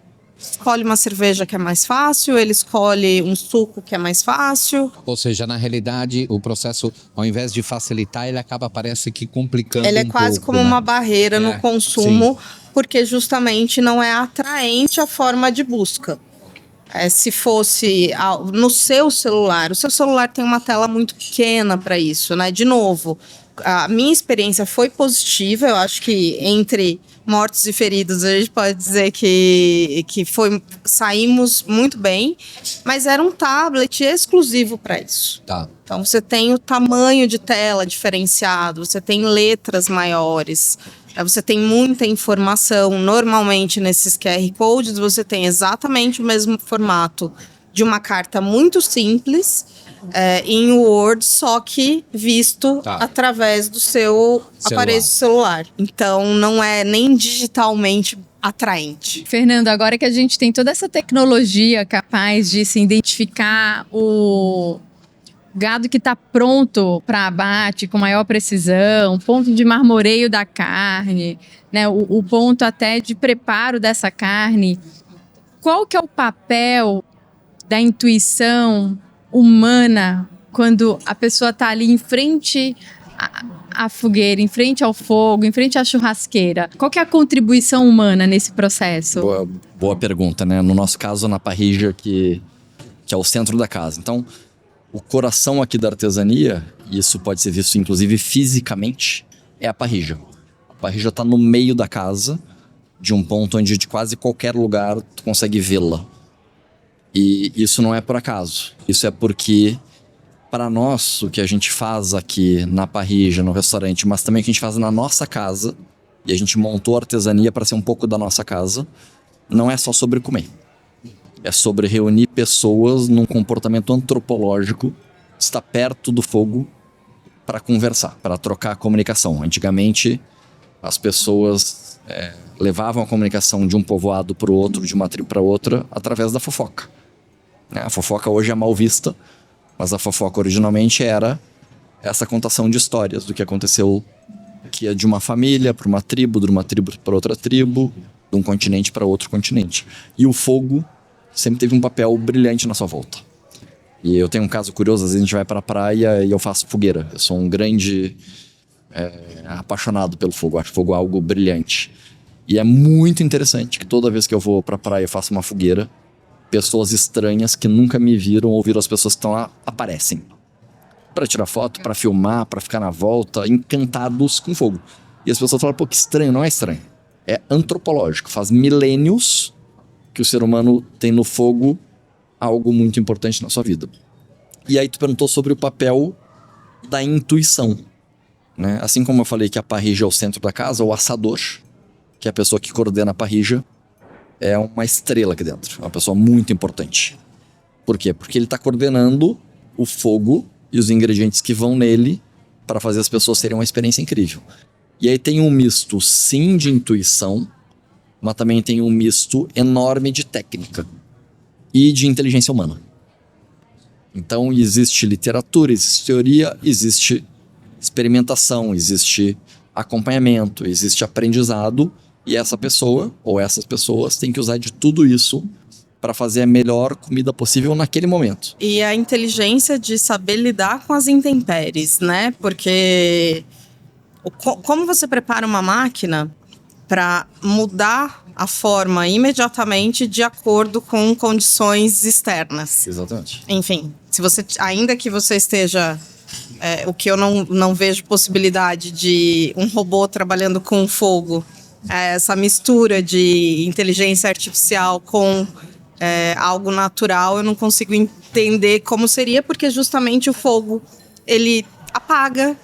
escolhe uma cerveja que é mais fácil, ele escolhe um suco que é mais fácil. Ou seja, na realidade, o processo, ao invés de facilitar, ele acaba, parece que, complicando ele é quase pouco, como uma barreira no consumo, porque justamente não é atraente a forma de busca. Se fosse no seu celular, o seu celular tem uma tela muito pequena para isso, né? De novo, a minha experiência foi positiva, eu acho que entre mortos e feridos, a gente pode dizer que saímos muito bem, mas era um tablet exclusivo para isso. Então você tem o tamanho de tela diferenciado, você tem letras maiores, você tem muita informação. Normalmente nesses QR Codes você tem exatamente o mesmo formato de uma carta muito simples, em Word, só que visto através do seu aparelho celular. Então, não é nem digitalmente atraente. Fernando, agora que a gente tem toda essa tecnologia capaz de se identificar o gado que está pronto para abate com maior precisão, ponto de marmoreio da carne, né, o ponto até de preparo dessa carne, qual que é o papel da intuição humana quando a pessoa tá ali em frente à fogueira, em frente ao fogo, em frente à churrasqueira? Qual que é a contribuição humana nesse processo? Boa pergunta, né? No nosso caso, na parrilla, que é o centro da casa. Então, o coração aqui da artesania, e isso pode ser visto inclusive fisicamente, é a parrilla. A parrilla está no meio da casa, de um ponto onde de quase qualquer lugar tu consegue vê-la. E isso não é por acaso. Isso é porque, para nós, o que a gente faz aqui na parrilla, no restaurante, mas também o que a gente faz na nossa casa, e a gente montou a artesania para ser um pouco da nossa casa, não é só sobre comer. É sobre reunir pessoas num comportamento antropológico, estar perto do fogo para conversar, para trocar a comunicação. Antigamente, as pessoas levavam a comunicação de um povoado para o outro, de uma tribo para outra, através da fofoca. A fofoca hoje é mal vista, mas a fofoca originalmente era essa contação de histórias do que aconteceu, que é de uma família para uma tribo, de uma tribo para outra tribo, de um continente para outro continente. E o fogo sempre teve um papel brilhante na sua volta. E eu tenho um caso curioso, às vezes a gente vai para a praia e eu faço fogueira. Eu sou um grande apaixonado pelo fogo, acho fogo algo brilhante. E é muito interessante que toda vez que eu vou para a praia e faço uma fogueira, pessoas estranhas que nunca me viram ou viram as pessoas que estão lá, aparecem. Para tirar foto, para filmar, para ficar na volta, encantados com fogo. E as pessoas falam, pô, que estranho. Não é estranho. É antropológico. Faz milênios que o ser humano tem no fogo algo muito importante na sua vida. E aí tu perguntou sobre o papel da intuição, né? Assim como eu falei que a parrilla é o centro da casa, o assador, que é a pessoa que coordena a parrilla, é uma estrela aqui dentro. É uma pessoa muito importante. Por quê? Porque ele está coordenando o fogo e os ingredientes que vão nele para fazer as pessoas terem uma experiência incrível. E aí tem um misto, sim, de intuição, mas também tem um misto enorme de técnica e de inteligência humana. Então existe literatura, existe teoria, existe experimentação, existe acompanhamento, existe aprendizado, e essa pessoa ou essas pessoas têm que usar de tudo isso para fazer a melhor comida possível naquele momento. E a inteligência de saber lidar com as intempéries, né? Porque como você prepara uma máquina para mudar a forma imediatamente de acordo com condições externas. Exatamente. Enfim, se você, ainda que você esteja... o que eu não vejo possibilidade de um robô trabalhando com fogo, essa mistura de inteligência artificial com algo natural, eu não consigo entender como seria, porque justamente o fogo, ele apaga,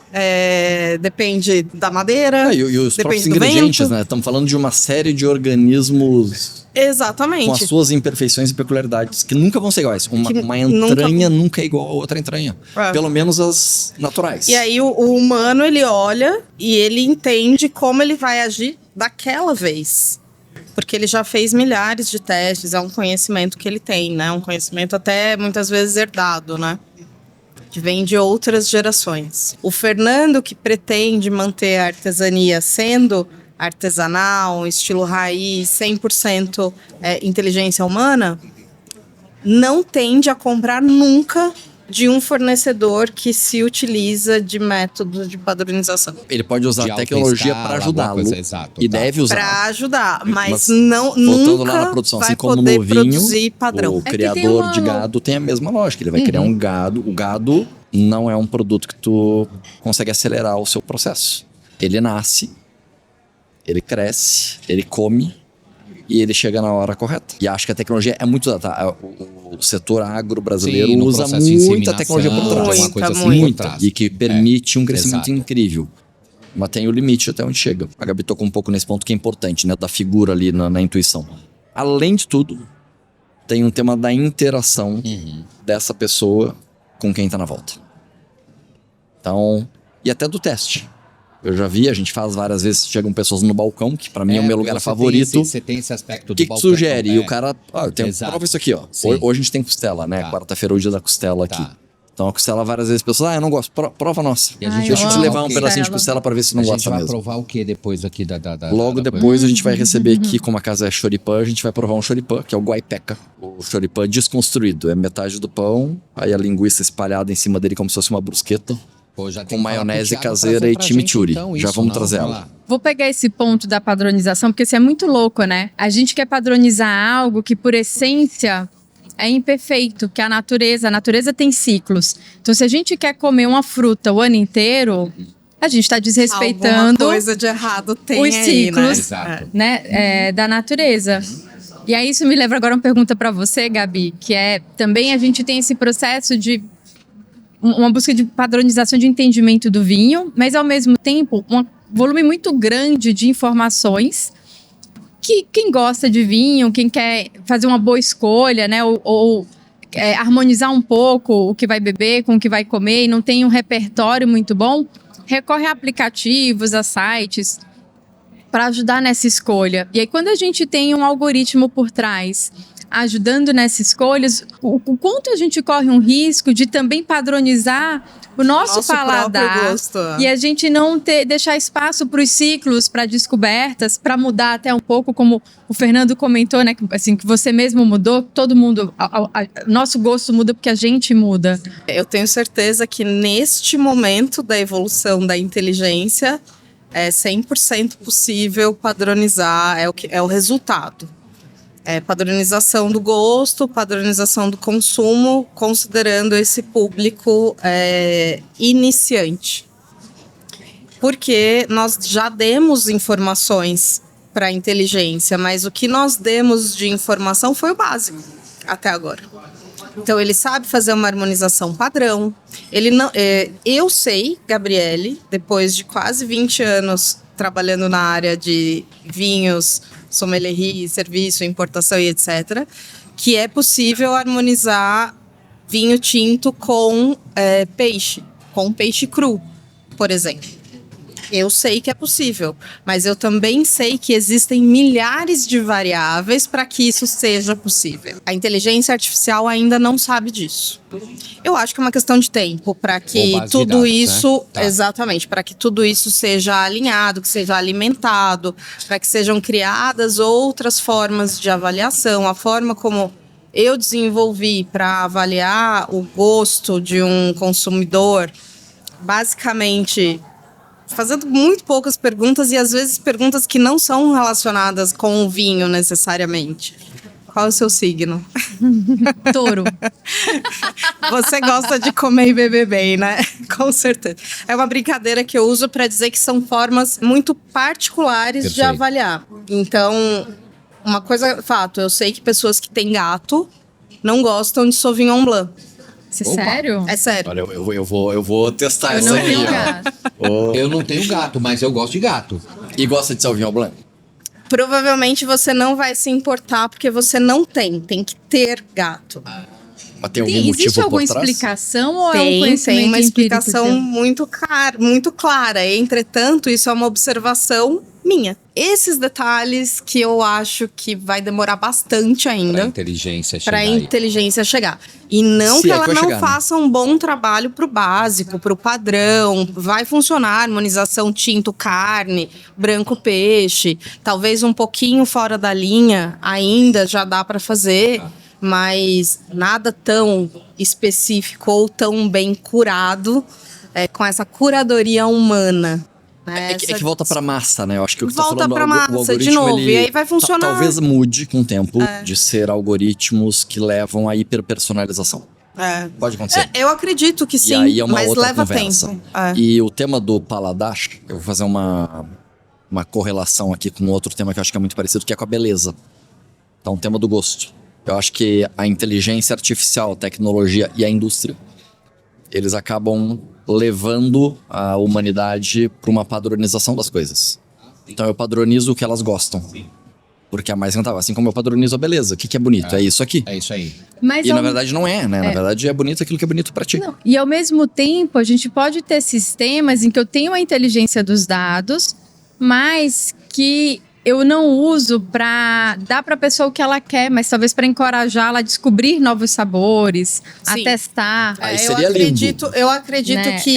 depende da madeira, e os próprios depende do ingredientes, vento. né? Estamos falando de uma série de organismos Exatamente. com as suas imperfeições e peculiaridades, que nunca vão ser iguais. Uma entranha nunca é igual a outra entranha. Pelo menos as naturais. E aí o humano, ele olha e ele entende como ele vai agir daquela vez. Porque ele já fez milhares de testes, é um conhecimento que ele tem, né? Um conhecimento até muitas vezes herdado, né? Que vem de outras gerações. O Fernando, que pretende manter a artesania sendo artesanal, estilo raiz, 100% inteligência humana, não tende a comprar nunca de um fornecedor que se utiliza de métodos de padronização. Ele pode usar a tecnologia para ajudá-lo. Exato, E deve usar. Para ajudar, mas voltando nunca lá na produção, vai assim como poder no vinho, produzir padrão. o criador de gado tem a mesma lógica. Ele vai criar um gado. O gado não é um produto que tu consegue acelerar o seu processo. Ele nasce, ele cresce, ele come e ele chega na hora correta. E acho que a tecnologia é muito... O setor agro brasileiro usa muita tecnologia por trás. Uma coisa assim Muita. E que permite um crescimento incrível. Mas tem o limite até onde chega. A Gabi tocou um pouco nesse ponto que é importante, né? Da figura ali na intuição. Além de tudo, tem um tema da interação dessa pessoa com quem tá na volta. Então... E até do teste. Eu já vi, a gente faz várias vezes, chegam pessoas no balcão, que pra mim é o meu lugar favorito. Você tem esse aspecto O que do balcão. tu sugere? E o cara, prova isso aqui, ó. Sim. Hoje a gente tem costela, né? Tá. Quarta-feira é o dia da costela aqui. Então a costela, várias vezes, as pessoas, eu não gosto, prova nossa. E a gente Deixa eu te vai levar um provar o pedacinho quê? de costela pra ver se não A gente gosta vai mesmo. provar o que depois aqui da Logo depois a gente vai receber aqui, como a casa é choripã, a gente vai provar um choripã, que é o guaipeca. O choripã desconstruído, é metade do pão, aí a linguiça espalhada em cima dele como se fosse uma brusqueta, Pô, já tem com que falar maionese pro Thiago caseira trazer e pra chimichurri. gente, então, Já isso, vamos não? trazer Vai ela. lá. Vou pegar esse ponto da padronização, porque isso é muito louco, né? A gente quer padronizar algo que, por essência, é imperfeito, que a natureza tem ciclos. Então, se a gente quer comer uma fruta o ano inteiro, a gente está Alguma desrespeitando coisa de errado tem os aí, ciclos, Exato. né, da natureza. E aí isso me leva agora a uma pergunta para você, Gabi, que é também a gente tem esse processo de uma busca de padronização de entendimento do vinho, mas ao mesmo tempo um volume muito grande de informações que quem gosta de vinho, quem quer fazer uma boa escolha, né, ou harmonizar um pouco o que vai beber com o que vai comer e não tem um repertório muito bom, recorre a aplicativos, a sites para ajudar nessa escolha. E aí quando a gente tem um algoritmo por trás ajudando nessas escolhas, o quanto a gente corre um risco de também padronizar o nosso paladar próprio gosto. e a gente não deixar espaço para os ciclos, para descobertas, para mudar até um pouco, como o Fernando comentou, né? Assim, que você mesmo mudou, todo mundo, nosso gosto muda porque a gente muda. Eu tenho certeza que neste momento da evolução da inteligência é 100% possível padronizar, é o resultado. Padronização do gosto, padronização do consumo, considerando esse público iniciante. Porque nós já demos informações para a inteligência, mas o que nós demos de informação foi o básico até agora. Então, ele sabe fazer uma harmonização padrão. Ele não, eu sei, Gabriele, depois de quase 20 anos trabalhando na área de vinhos, sommelerie, serviço, importação e etc., que é possível harmonizar vinho tinto com peixe cru, por exemplo. Eu sei que é possível, mas eu também sei que existem milhares de variáveis para que isso seja possível. A inteligência artificial ainda não sabe disso. Eu acho que é uma questão de tempo para que tudo dados, isso, né? Tá. exatamente, para que tudo isso seja alinhado, que seja alimentado, para que sejam criadas outras formas de avaliação, a forma como eu desenvolvi para avaliar o gosto de um consumidor, basicamente fazendo muito poucas perguntas e às vezes perguntas que não são relacionadas com o vinho necessariamente. Qual é o seu signo? Touro. Você gosta de comer e beber bem, né? Com certeza. É uma brincadeira que eu uso para dizer que são formas muito particulares de Perfeito. avaliar. Então, uma coisa, fato, eu sei que pessoas que têm gato não gostam de Sauvignon Blanc. Sério? É sério. Olha, eu vou testar Eu essa não aí. tenho ó. gato. Eu não tenho gato, mas eu gosto de gato. E gosta de Sauvignon Blanc? Provavelmente você não vai se importar porque você não tem que ter gato. Mas tem algum motivo Existe alguma por trás? explicação ou é um Tem conhecimento uma empírico explicação teu? muito clara. Entretanto, isso é uma observação minha. Esses detalhes que eu acho que vai demorar bastante Pra ainda inteligência chegar para a aí. inteligência chegar. E não Se que é ela que vai não chegar, né? faça um bom trabalho pro básico, pro padrão. Vai funcionar harmonização tinto carne, branco peixe. Talvez um pouquinho fora da linha ainda já dá para fazer. Mas nada tão específico ou tão bem curado com essa curadoria humana. Né? É que volta pra massa, né? Eu acho que o que Volta tá falando pra o massa, algoritmo, de novo, ele e aí vai funcionar. Talvez mude com o tempo de ser algoritmos que levam à hiperpersonalização. Pode acontecer. Eu acredito que sim, E aí é uma mas outra leva conversa. tempo. E o tema do paladar, eu vou fazer uma correlação aqui com outro tema que eu acho que é muito parecido, que é com a beleza. Então, o tema do gosto. Eu acho que a inteligência artificial, a tecnologia e a indústria, eles acabam levando a humanidade para uma padronização das coisas. Então, eu padronizo o que elas gostam. Porque é mais rentável. Assim como eu padronizo a beleza. O que é bonito? É isso aqui. É isso aí. Mas E ao- na verdade não é, né? Na verdade é bonito aquilo que é bonito pra ti. Não, e ao mesmo tempo, a gente pode ter sistemas em que eu tenho a inteligência dos dados, mas que eu não uso para dar para a pessoa o que ela quer, mas talvez para encorajá-la a descobrir novos sabores, a Sim. Aí testar. seria lindo. Eu acredito Né? que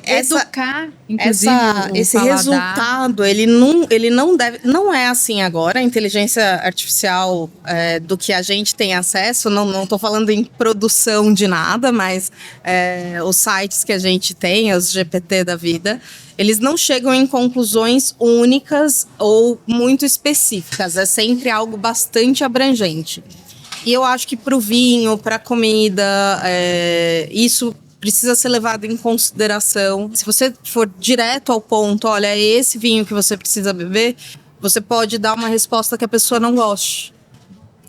Educar, inclusive, o esse paladar. resultado, ele não deve, não é assim agora. A inteligência artificial do que a gente tem acesso, não estou falando em produção de nada, mas os sites que a gente tem, os GPT da vida, eles não chegam em conclusões únicas ou muito específicas. É sempre algo bastante abrangente. E eu acho que para o vinho, para a comida, isso precisa ser levado em consideração. Se você for direto ao ponto, olha, é esse vinho que você precisa beber, você pode dar uma resposta que a pessoa não goste.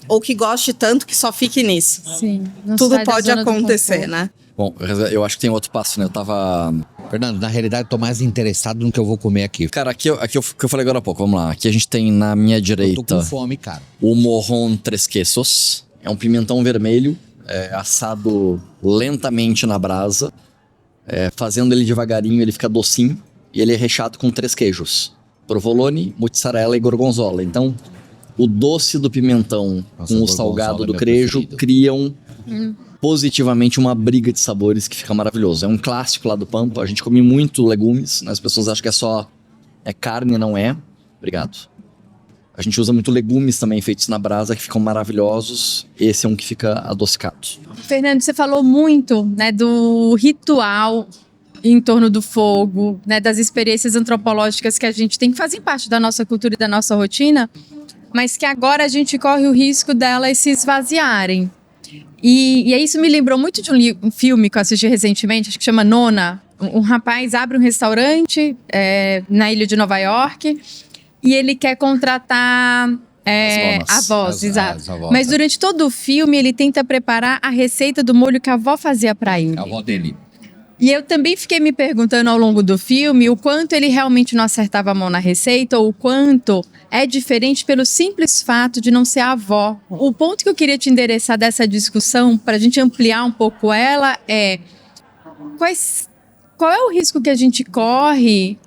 Ou que goste tanto que só fique nisso. Sim, não Tudo sai da pode zona do acontecer, conforto. né? Bom, eu acho que tem outro passo, né? Eu tava... Fernando, na realidade, eu tô mais interessado no que eu vou comer aqui. Cara, aqui eu falei agora há pouco, vamos lá. Aqui a gente tem na minha Eu tô direita com fome, cara. o morrón tres quesos. É um pimentão vermelho, assado lentamente na brasa. Fazendo ele devagarinho, ele fica docinho. E ele é recheado com 3 queijos: provolone, mozzarella e gorgonzola. Então, o doce do pimentão Nossa, com o gorgonzola salgado é do meu queijo preferido. criam positivamente uma briga de sabores que fica maravilhoso. É um clássico lá do Pampa. A gente come muito legumes, né? As pessoas acham que é só carne, não é. Obrigado. A gente usa muito legumes também feitos na brasa que ficam maravilhosos. Esse é um que fica adocicado. Fernando, você falou muito, né, do ritual em torno do fogo, né, das experiências antropológicas que a gente tem, que fazem parte da nossa cultura e da nossa rotina, mas que agora a gente corre o risco delas se esvaziarem. E isso me lembrou muito de um filme que eu assisti recentemente, acho que chama Nona. Um rapaz abre um restaurante na ilha de Nova York e ele quer contratar avós, exato. as avós, Mas durante todo o filme ele tenta preparar a receita do molho que a avó fazia para ele. A avó dele. E eu também fiquei me perguntando ao longo do filme o quanto ele realmente não acertava a mão na receita ou o quanto é diferente pelo simples fato de não ser a avó. O ponto que eu queria te endereçar dessa discussão, para a gente ampliar um pouco ela, é qual é o risco que a gente corre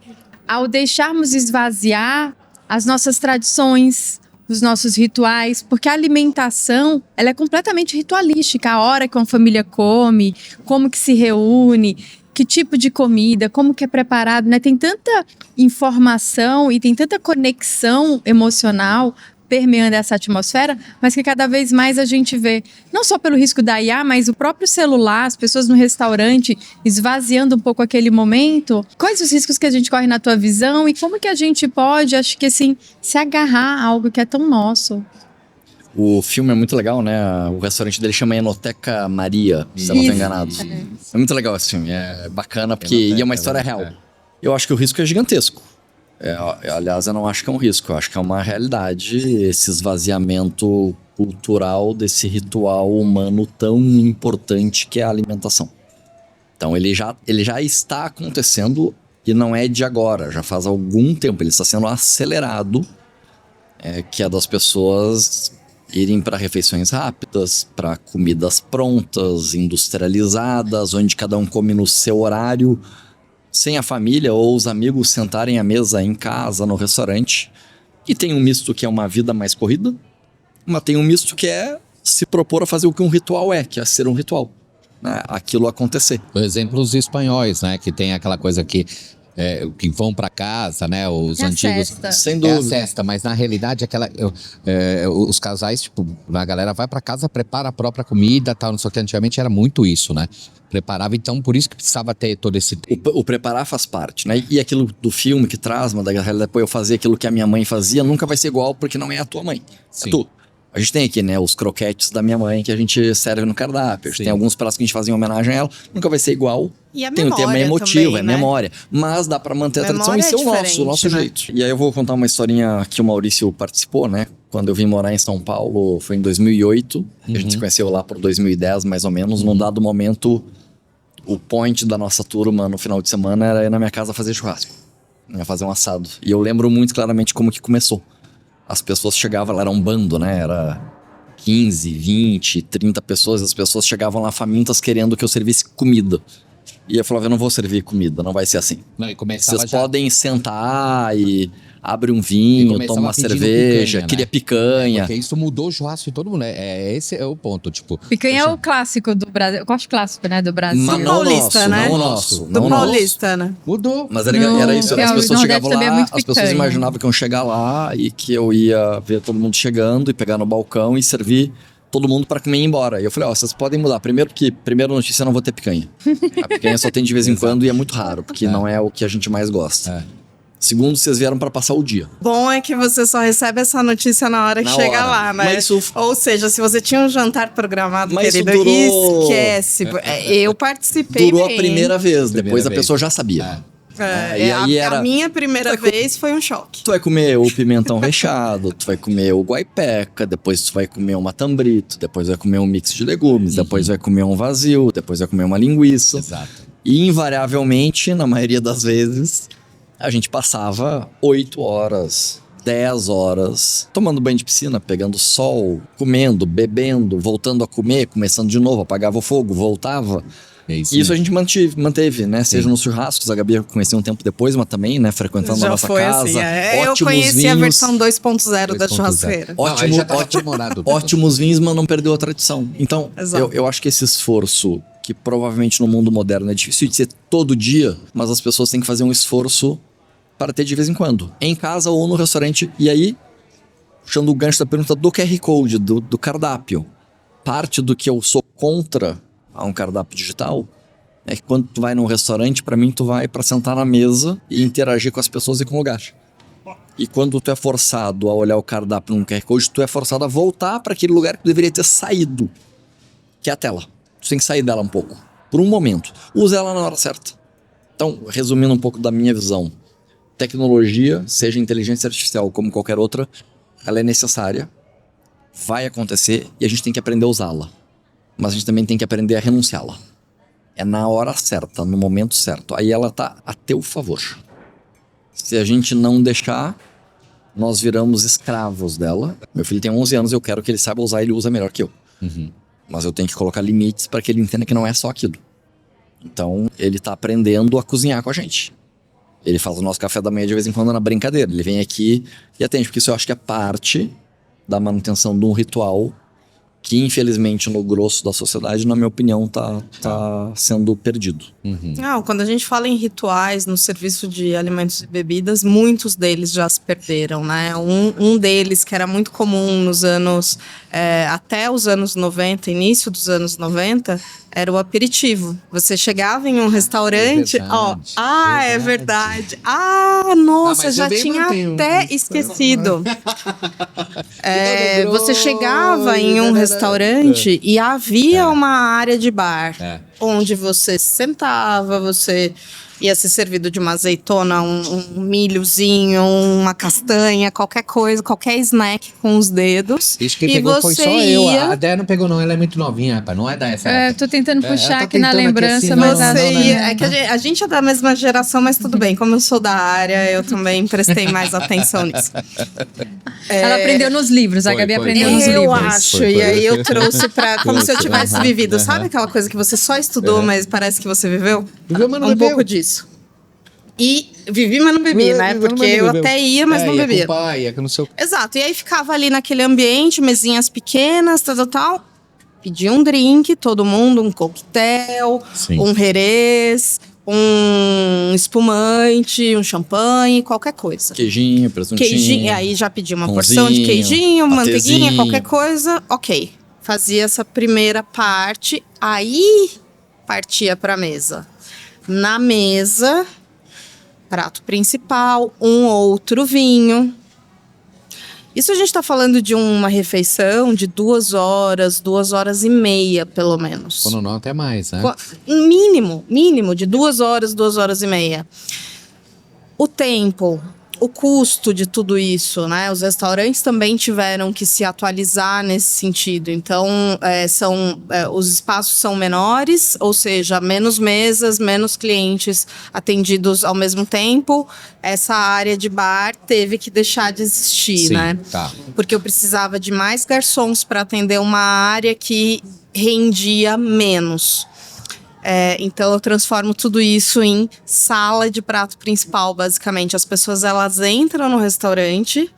ao deixarmos esvaziar as nossas tradições, os nossos rituais, porque a alimentação, ela é completamente ritualística. A hora que uma família come, como que se reúne, que tipo de comida, como que é preparado, né? Tem tanta informação e tem tanta conexão emocional permeando essa atmosfera, mas que cada vez mais a gente vê, não só pelo risco da IA, mas o próprio celular, as pessoas no restaurante esvaziando um pouco aquele momento. Quais os riscos que a gente corre na tua visão e como que a gente pode, acho que assim, se agarrar a algo que é tão nosso? O filme é muito legal, né? O restaurante dele chama Enoteca Maria, se eu não estou enganado. É muito legal esse filme, é bacana porque e é uma história real. Eu acho que o risco é gigantesco. Aliás, eu não acho que é um risco, eu acho que é uma realidade esse esvaziamento cultural desse ritual humano tão importante que é a alimentação. Então ele já está acontecendo e não é de agora, já faz algum tempo, ele está sendo acelerado, que é das pessoas irem para refeições rápidas, para comidas prontas, industrializadas, onde cada um come no seu horário, sem a família ou os amigos sentarem à mesa em casa, no restaurante. E tem um misto que é uma vida mais corrida, mas tem um misto que é se propor a fazer o que um ritual que é ser um ritual, né? Aquilo acontecer. Por exemplo, os espanhóis, né? Que tem aquela coisa que vão para casa, né? Os antigos. Cesta. Sem dúvida. É a cesta, mas na realidade os casais, tipo, a galera vai para casa, prepara a própria comida, tal, não sei o que. Antigamente era muito isso, né? Preparava, então por isso que precisava ter todo esse tempo. O preparar faz parte, né? E aquilo do filme que traz, mas da realidade, depois eu fazia aquilo que a minha mãe fazia, nunca vai ser igual porque não é a tua mãe. Sim. É tu. A gente tem aqui, né, os croquetes da minha mãe que a gente serve no cardápio. A gente tem alguns pratos que a gente faz em homenagem a ela. Nunca vai ser igual. E a tem um tema memória emotivo, também, né? memória. Mas dá pra manter a tradição e Memória ser o diferente, nosso né? jeito. E aí eu vou contar uma historinha que o Maurício participou, né? Quando eu vim morar em São Paulo, foi em 2008. A gente se conheceu lá por 2010, mais ou menos. Num dado momento, o point da nossa turma no final de semana era ir na minha casa fazer churrasco. Ia fazer um assado. E eu lembro muito claramente como que começou. As pessoas chegavam, lá era um bando, né? Era 15, 20, 30 pessoas. As pessoas chegavam lá famintas querendo que eu servisse comida. E eu falava, eu não vou servir comida, não vai ser assim. Não, e começava Vocês já. podem sentar e abre um vinho, começava toma uma pedindo cerveja, picanha, né? queria picanha. Porque isso mudou o churrasco de todo mundo. Esse é o ponto, tipo... Picanha é o clássico do Brasil. Eu gosto clássico, né, do Brasil. Mas Do não paulista, nosso, né? não nosso. Do não paulista, né? Mudou. Mas era isso, No as pessoas Nordeste chegavam também é lá, muito as pessoas picanha. imaginavam que iam chegar lá e que eu ia ver todo mundo chegando e pegar no balcão e servir todo mundo pra comer e ir embora. E eu falei, vocês podem mudar. Primeiro porque, primeira notícia, eu não vou ter picanha. A picanha só tem de vez em quando e é muito raro, porque não é o que a gente mais gosta. Segundo, vocês vieram pra passar o dia. Bom é que você só recebe essa notícia na hora que Na chega hora. lá, né? Mas isso- Ou seja, se você tinha um jantar programado, Mas isso querido, durou- esquece. Eu participei Durou bem. a primeira vez, Primeira depois a vez. pessoa já sabia. É, e aí a minha primeira Tu vai vez foi um choque. Tu vai comer o pimentão recheado, tu vai comer o guaipeca, depois tu vai comer um matambrito, depois vai comer um mix de legumes, depois vai comer um vazio, depois vai comer uma linguiça. Exato. E invariavelmente, na maioria das vezes, a gente passava 8 horas, 10 horas, tomando banho de piscina, pegando sol, comendo, bebendo, voltando a comer, começando de novo, apagava o fogo, voltava. É isso. E isso a gente manteve, né? Seja nos churrascos, a Gabi eu conheci um tempo depois, mas também, né? Frequentando a Já nossa foi casa. assim. Eu Ótimos conheci a vinhos. versão 2.0 da 2.0. churrasqueira. Não, Ótimo, aí já tava ótimo, aprimorado. ótimos vinhos, mas não perdeu a tradição. Então, Exato. eu acho que esse esforço, que provavelmente no mundo moderno é difícil de ser todo dia, mas as pessoas têm que fazer um esforço para ter de vez em quando. Em casa ou no restaurante. E aí, puxando o gancho da pergunta do QR Code, do cardápio. Parte do que eu sou contra a um cardápio digital é que quando tu vai num restaurante, pra mim tu vai pra sentar na mesa e interagir com as pessoas e com o lugar. E quando tu é forçado a olhar o cardápio num QR Code, tu é forçado a voltar pra aquele lugar que tu deveria ter saído, que é a tela. Tu tem que sair dela um pouco, por um momento. Usa ela na hora certa. Então, resumindo um pouco da minha visão, tecnologia, seja inteligência artificial como qualquer outra, ela é necessária, vai acontecer e a gente tem que aprender a usá-la. Mas a gente também tem que aprender a renunciá-la. É na hora certa, no momento certo. Aí ela tá a teu favor. Se a gente não deixar, nós viramos escravos dela. Meu filho tem 11 anos, eu quero que ele saiba usar, ele usa melhor que eu. Mas eu tenho que colocar limites para que ele entenda que não é só aquilo. Então, ele tá aprendendo a cozinhar com a gente. Ele faz o nosso café da manhã de vez em quando na brincadeira. Ele vem aqui e atende, porque isso eu acho que é parte da manutenção de um ritual que, infelizmente, no grosso da sociedade, na minha opinião, tá sendo perdido. Não, quando a gente fala em rituais no serviço de alimentos e bebidas, muitos deles já se perderam, né? Um deles que era muito comum nos anos, até os anos 90, início dos anos 90, era o aperitivo. Você chegava em um restaurante, é verdade. Nossa, mas já também tinha não tem até esquecido. Você chegava em um restaurante e havia uma área de bar. Onde você sentava, você ia ser servido de uma azeitona, um milhozinho, uma castanha, qualquer coisa, qualquer snack com os dedos. Isso que e pegou foi você só eu. ia- A Déia não pegou não, ela é muito novinha, rapaz. Não é dessa época. Tô tentando puxar eu tô aqui na tentando aqui lembrança, assim, mas não, Você não, ia, é que a gente é da mesma geração, mas tudo bem. Como eu sou da área, eu também prestei mais atenção nisso. ela aprendeu nos livros, a Foi, Gabi foi, aprendeu foi. nos Eu livros. acho, Foi. e aí eu trouxe pra. Como se eu tivesse Aham, vivido. aham. Sabe aquela coisa que você só estudou, mas parece que você viveu? Viveu, mas não Um bebeu. pouco disso. E vivi, mas não bebi, né? Viveu, Porque mas não eu bebeu. até ia, mas não ia bebia. Com o pai, ia com não sei o... Exato. E aí ficava ali naquele ambiente, mesinhas pequenas, tal. Pedia um drink, todo mundo, um coquetel, Sim. um herês, um espumante, um champanhe, qualquer coisa. Queijinho, presuntinho. Queijinho, aí já pedi uma pãozinho, porção de queijinho, manteiguinha, patezinho. qualquer coisa, ok. Fazia essa primeira parte, aí partia pra mesa. Na mesa, prato principal, um outro vinho. Isso a gente tá falando de uma refeição de 2 horas, 2h30, pelo menos. Quando não, até mais, né? Mínimo de 2 horas, 2h30. O tempo, o custo de tudo isso, né? Os restaurantes também tiveram que se atualizar nesse sentido. Então, os espaços são menores, ou seja, menos mesas, menos clientes atendidos ao mesmo tempo. Essa área de bar teve que deixar de existir, Sim, né? tá. Porque eu precisava de mais garçons para atender uma área que rendia menos. Então eu transformo tudo isso em sala de prato principal, basicamente. As pessoas elas entram no restaurante,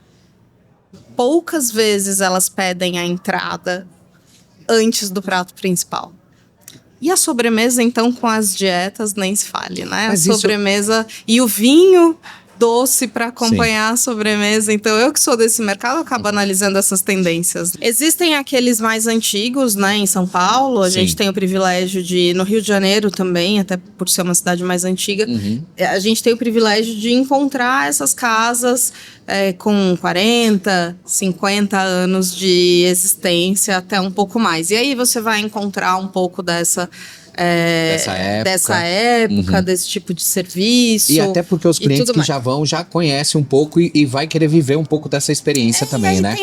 poucas vezes elas pedem a entrada antes do prato principal. E a sobremesa, então, com as dietas, nem se fale, né? Mas a sobremesa e o vinho doce para acompanhar Sim. a sobremesa. Então, eu que sou desse mercado, acabo analisando essas tendências. Existem aqueles mais antigos, né? Em São Paulo, a Sim. gente tem o privilégio de... No Rio de Janeiro também, até por ser uma cidade mais antiga, a gente tem o privilégio de encontrar essas casas com 40, 50 anos de existência, até um pouco mais. E aí você vai encontrar um pouco dessa época, desse tipo de serviço. E até porque os clientes que mais. já vão, já conhecem um pouco e vai querer viver um pouco dessa experiência também, e aí né?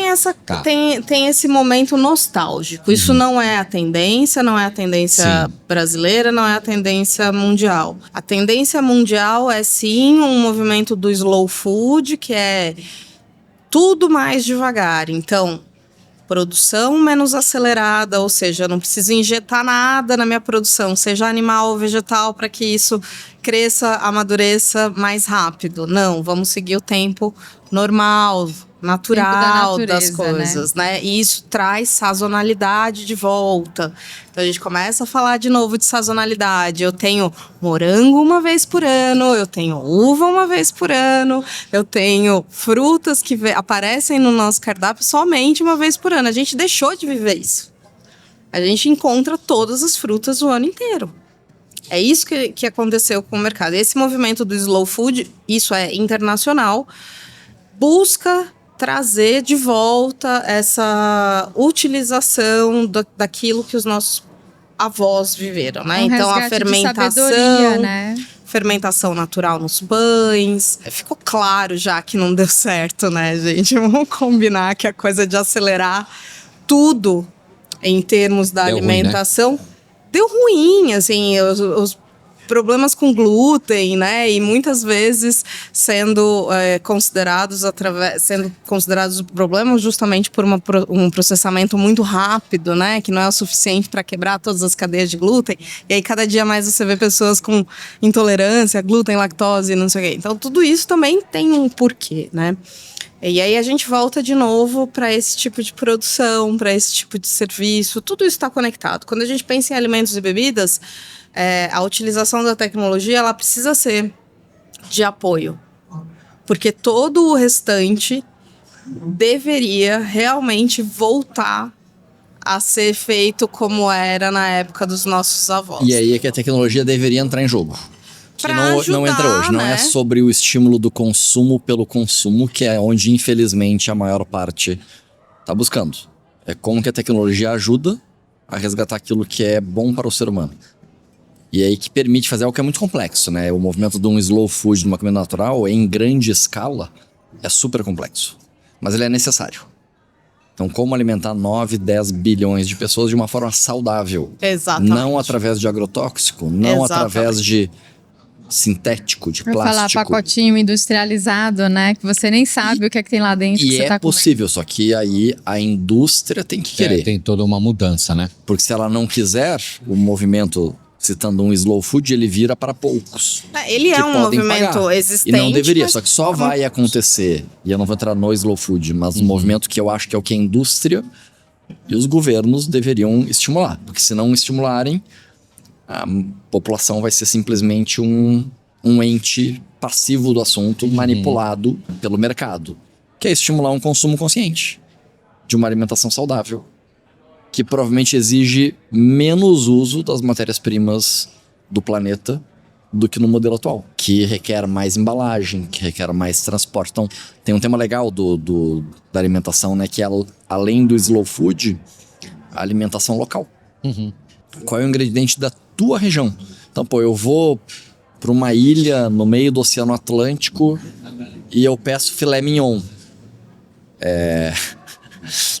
Tem esse momento nostálgico. Isso não é a tendência, não é a tendência Sim. brasileira, não é a tendência mundial. A tendência mundial é sim um movimento do slow food, que é tudo mais devagar. Então, produção menos acelerada, ou seja, eu não preciso injetar nada na minha produção, seja animal ou vegetal, para que isso cresça, amadureça mais rápido. Não, vamos seguir o tempo normal, natural das coisas, né? E isso traz sazonalidade de volta. Então a gente começa a falar de novo de sazonalidade. Eu tenho morango uma vez por ano, eu tenho uva uma vez por ano, eu tenho frutas que aparecem no nosso cardápio somente uma vez por ano. A gente deixou de viver isso. A gente encontra todas as frutas o ano inteiro. É isso que aconteceu com o mercado. Esse movimento do slow food, isso é internacional, busca trazer de volta essa utilização daquilo que os nossos avós viveram, né? Então a fermentação, né? Fermentação natural nos pães. Ficou claro já que não deu certo, né, gente? Vamos combinar que a coisa de acelerar tudo em termos da alimentação deu ruim, assim, os problemas com glúten, né? E muitas vezes sendo considerados problemas justamente por um processamento muito rápido, né? Que não é o suficiente para quebrar todas as cadeias de glúten. E aí cada dia mais você vê pessoas com intolerância, glúten, lactose, não sei o quê. Então tudo isso também tem um porquê, né? E aí a gente volta de novo para esse tipo de produção, para esse tipo de serviço. Tudo isso está conectado. Quando a gente pensa em alimentos e bebidas, a utilização da tecnologia ela precisa ser de apoio. Porque todo o restante deveria realmente voltar a ser feito como era na época dos nossos avós. E aí é que a tecnologia deveria entrar em jogo. Que não entra hoje, não né? é sobre o estímulo do consumo pelo consumo, que é onde, infelizmente, a maior parte está buscando. É como que a tecnologia ajuda a resgatar aquilo que é bom para o ser humano. E aí que permite fazer algo que é muito complexo, né? O movimento de um slow food, de uma comida natural, em grande escala, é super complexo. Mas ele é necessário. Então, como alimentar 9, 10 bilhões de pessoas de uma forma saudável? Exatamente. Não através de agrotóxico, não através de sintético, de plástico. Falar pacotinho industrializado, né? Que você nem sabe o que é que tem lá dentro. E que você é tá possível, só que aí a indústria tem que querer. Tem toda uma mudança, né? Porque se ela não quiser, o movimento, citando um slow food, ele vira para poucos. Ele é um movimento existente. E não deveria, só que só vai acontecer, e eu não vou entrar no slow food, mas um movimento que eu acho que é o que a indústria e os governos deveriam estimular. Porque se não estimularem, a população vai ser simplesmente um ente passivo do assunto, manipulado pelo mercado. Que é estimular um consumo consciente de uma alimentação saudável, que provavelmente exige menos uso das matérias-primas do planeta do que no modelo atual, que requer mais embalagem, que requer mais transporte. Então, tem um tema legal da alimentação, né, que é, além do slow food, a alimentação local. Qual é o ingrediente da tua região? Então, eu vou para uma ilha no meio do Oceano Atlântico e eu peço filé mignon.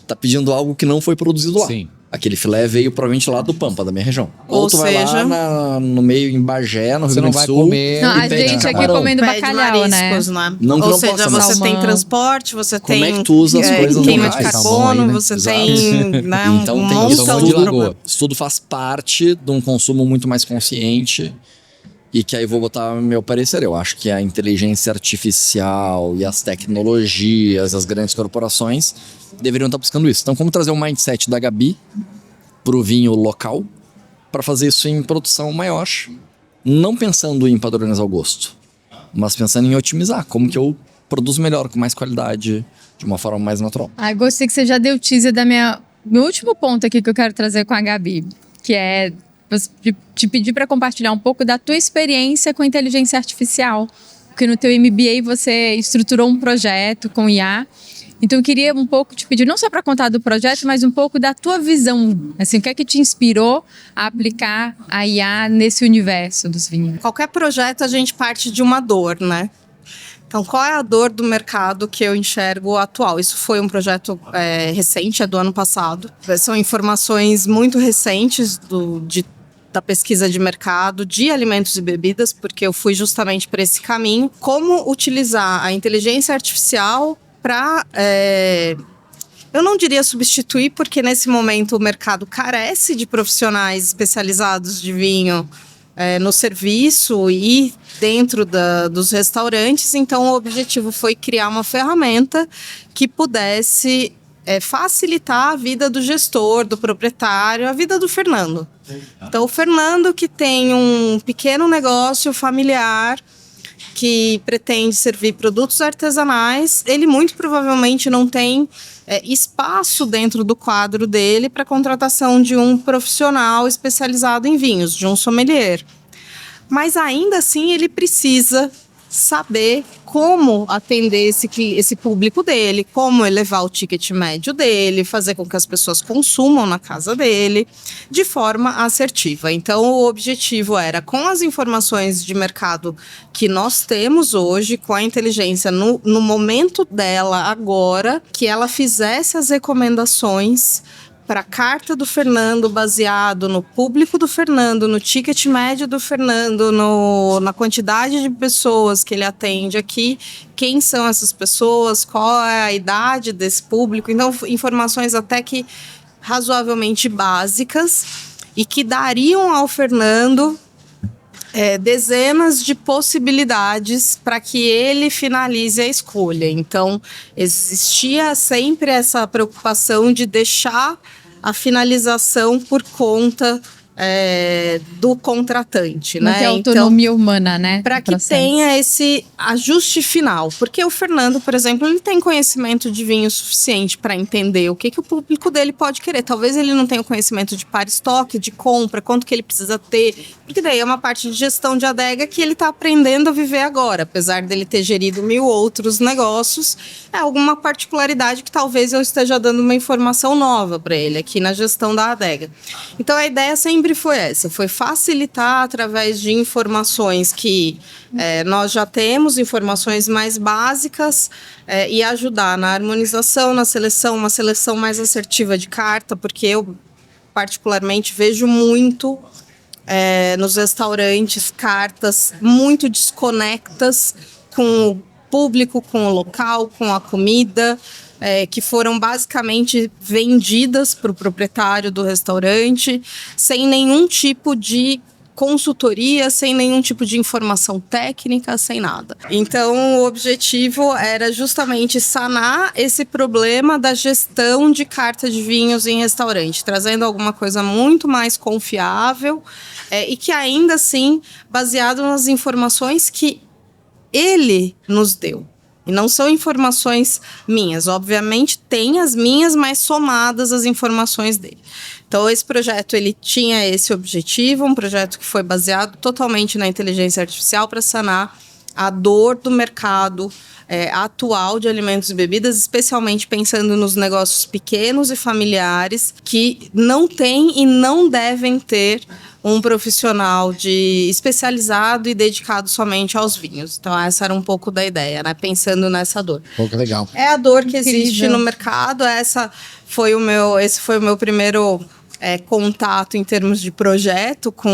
Tá pedindo algo que não foi produzido lá. Sim. Aquele filé veio provavelmente lá do Pampa, da minha região. Ou tu vai seja, lá no meio, em Bagé, no Rio Você Grande não do vai Sul. comer. Não, a e pede gente aqui camarão. comendo Pede bacalhau, mariscos, né? né? Não que Ou não seja, possa, você mas tem salmão. transporte, você Como tem é que tu usa as coisas queima de locais? Salmão aí, carbono, né? você Exato. tem Então um tem montão isso. Salmão de de problema. lagoa. Isso tudo faz parte de um consumo muito mais consciente e que aí vou botar meu parecer. Eu acho que a inteligência artificial e as tecnologias, as grandes corporações deveriam estar buscando isso. Então, como trazer o mindset da Gabi pro vinho local para fazer isso em produção maior, não pensando em padronizar o gosto, mas pensando em otimizar, como que eu produzo melhor, com mais qualidade, de uma forma mais natural. Gostei que você já deu teaser da meu último ponto aqui que eu quero trazer com a Gabi, que é te pedir para compartilhar um pouco da tua experiência com inteligência artificial, porque no teu MBA você estruturou um projeto com IA. Então eu queria um pouco te pedir, não só para contar do projeto, mas um pouco da tua visão. Assim, o que é que te inspirou a aplicar a IA nesse universo dos vinhos? Qualquer projeto a gente parte de uma dor, né? Então, qual é a dor do mercado que eu enxergo atual? Isso foi um projeto recente, é do ano passado. São informações muito recentes da pesquisa de mercado de alimentos e bebidas, porque eu fui justamente para esse caminho. Como utilizar a inteligência artificial para... eu não diria substituir, porque nesse momento o mercado carece de profissionais especializados de vinho no serviço e dentro dos restaurantes. Então, o objetivo foi criar uma ferramenta que pudesse facilitar a vida do gestor, do proprietário, a vida do Fernando. Então, o Fernando, que tem um pequeno negócio familiar que pretende servir produtos artesanais, ele muito provavelmente não tem espaço dentro do quadro dele para contratação de um profissional especializado em vinhos, de um sommelier. Mas ainda assim ele precisa saber como atender esse público dele, como elevar o ticket médio dele, fazer com que as pessoas consumam na casa dele de forma assertiva. Então, o objetivo era, com as informações de mercado que nós temos hoje, com a inteligência no momento dela agora, que ela fizesse as recomendações para a carta do Fernando, baseado no público do Fernando, no ticket médio do Fernando, na quantidade de pessoas que ele atende aqui, quem são essas pessoas, qual é a idade desse público. Então, informações até que razoavelmente básicas e que dariam ao Fernando dezenas de possibilidades para que ele finalize a escolha. Então, existia sempre essa preocupação de deixar a finalização por conta do contratante, Não né? tem autonomia humana, né? Para que tenha esse ajuste final. Porque o Fernando, por exemplo, ele tem conhecimento de vinho suficiente para entender o que o público dele pode querer. Talvez ele não tenha o conhecimento de para-estoque, de compra, quanto que ele precisa ter. Porque daí é uma parte de gestão de adega que ele está aprendendo a viver agora. Apesar dele ter gerido 1000 outros negócios, é alguma particularidade que talvez eu esteja dando uma informação nova para ele aqui na gestão da adega. Então a ideia sempre foi essa, foi facilitar através de informações que nós já temos, informações mais básicas, e ajudar na harmonização, na seleção, uma seleção mais assertiva de carta, porque eu particularmente vejo muito nos restaurantes cartas muito desconectas com o público, com o local, com a comida, que foram basicamente vendidas para o proprietário do restaurante, sem nenhum tipo de consultoria, sem nenhum tipo de informação técnica, sem nada. Então, o objetivo era justamente sanar esse problema da gestão de carta de vinhos em restaurante, trazendo alguma coisa muito mais confiável e que ainda assim, baseado nas informações que ele nos deu. E não são informações minhas. Obviamente, tem as minhas, mas somadas às informações dele. Então, esse projeto ele tinha esse objetivo, um projeto que foi baseado totalmente na inteligência artificial para sanar a dor do mercado atual de alimentos e bebidas, especialmente pensando nos negócios pequenos e familiares que não têm e não devem ter um profissional especializado e dedicado somente aos vinhos. Então, essa era um pouco da ideia, né? Pensando nessa dor. Pô, que legal. É a dor que existe Incrível. no mercado. Esse foi o meu primeiro contato em termos de projeto com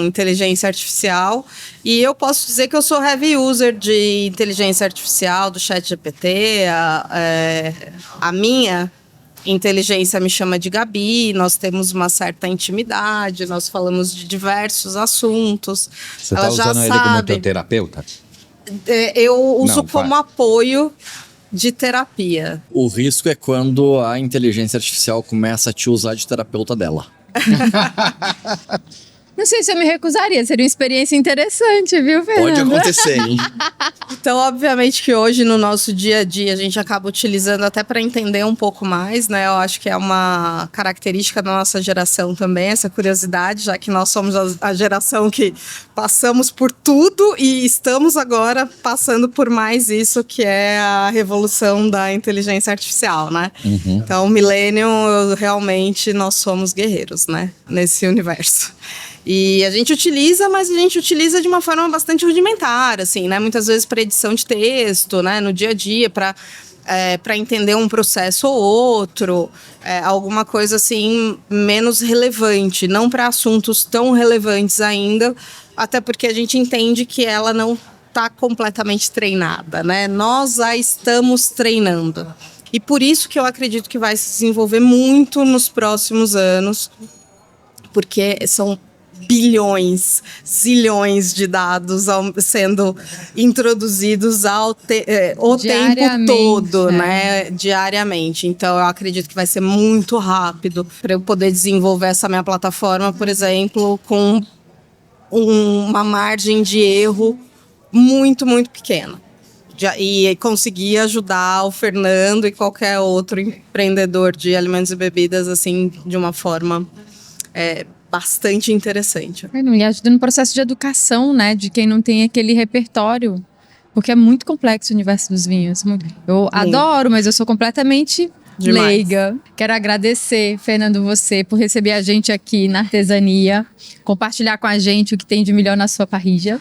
inteligência artificial. E eu posso dizer que eu sou heavy user de inteligência artificial, do ChatGPT. A minha inteligência me chama de Gabi, nós temos uma certa intimidade, nós falamos de diversos assuntos. Você está usando ele como teu terapeuta? Eu uso como apoio de terapia. O risco é quando a inteligência artificial começa a te usar de terapeuta dela. Não sei se eu me recusaria, seria uma experiência interessante, viu, Fernando? Pode acontecer, hein? Então, obviamente que hoje, no nosso dia a dia, a gente acaba utilizando até para entender um pouco mais, né? Eu acho que é uma característica da nossa geração também, essa curiosidade, já que nós somos a geração que passamos por tudo e estamos agora passando por mais isso, que é a revolução da inteligência artificial, né? Uhum. Então, Millennium, realmente, nós somos guerreiros, né? Nesse universo. E a gente utiliza, mas a gente utiliza de uma forma bastante rudimentar, assim, né? Muitas vezes para edição de texto, né? No dia a dia, para entender um processo ou outro, alguma coisa assim menos relevante, não para assuntos tão relevantes ainda, até porque a gente entende que ela não está completamente treinada, né? Nós a estamos treinando. E por isso que eu acredito que vai se desenvolver muito nos próximos anos, porque são bilhões, zilhões de dados sendo introduzidos o tempo todo, né? Diariamente. Então, eu acredito que vai ser muito rápido para eu poder desenvolver essa minha plataforma, por exemplo, com uma margem de erro muito, muito pequena. E conseguir ajudar o Fernando e qualquer outro empreendedor de alimentos e bebidas, assim, de uma forma bastante interessante. E ajuda no processo de educação, né? De quem não tem aquele repertório. Porque é muito complexo o universo dos vinhos. Eu adoro, mas eu sou completamente leiga. Quero agradecer, Fernando, você, por receber a gente aqui na Artesania, compartilhar com a gente o que tem de melhor na sua parrilla.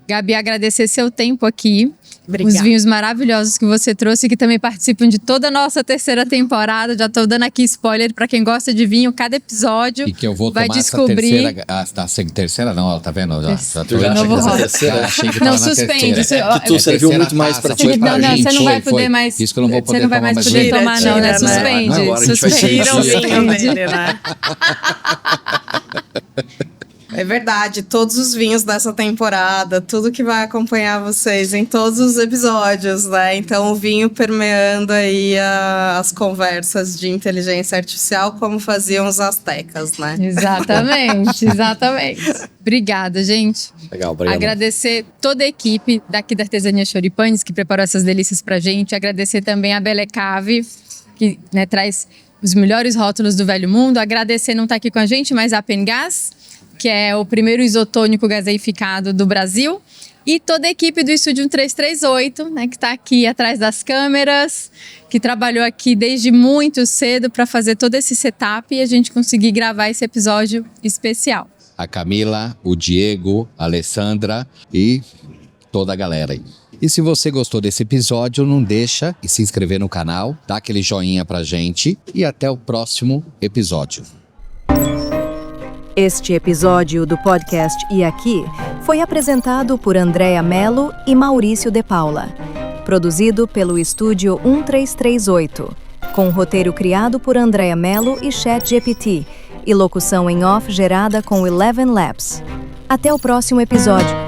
Gabi, agradecer seu tempo aqui. Obrigada. Os vinhos maravilhosos que você trouxe, que também participam de toda a nossa terceira temporada. Já estou dando aqui spoiler para quem gosta de vinho. Cada episódio e que eu vou vai tomar descobrir. terceira não, tá vendo? Já tô não, suspende. Tu serviu muito mais para ti. Não, você não vai poder mais. Isso que eu não vou poder você não vai mais poder tomar, não, né? Suspende. Suspende. Né? É verdade, todos os vinhos dessa temporada, tudo que vai acompanhar vocês em todos os episódios, né? Então, o vinho permeando aí as conversas de inteligência artificial, como faziam os astecas, né? Exatamente, exatamente. Obrigada, gente. Legal, obrigado. Agradecer toda a equipe daqui da Artesania Choripanes, que preparou essas delícias pra gente. Agradecer também a Belecave, que traz os melhores rótulos do Velho Mundo. Agradecer, não tá aqui com a gente, mas a Pengas, que é o primeiro isotônico gaseificado do Brasil, e toda a equipe do Estúdio 1338, né, que está aqui atrás das câmeras, que trabalhou aqui desde muito cedo para fazer todo esse setup e a gente conseguir gravar esse episódio especial. A Camila, o Diego, a Alessandra e toda a galera aí. E se você gostou desse episódio, não deixa de se inscrever no canal, dá aquele joinha pra gente e até o próximo episódio. Este episódio do podcast E Aqui foi apresentado por Andréa Mello e Maurício de Paula. Produzido pelo Estúdio 1338. Com roteiro criado por Andréa Mello e ChatGPT. E locução em off gerada com Eleven Labs. Até o próximo episódio.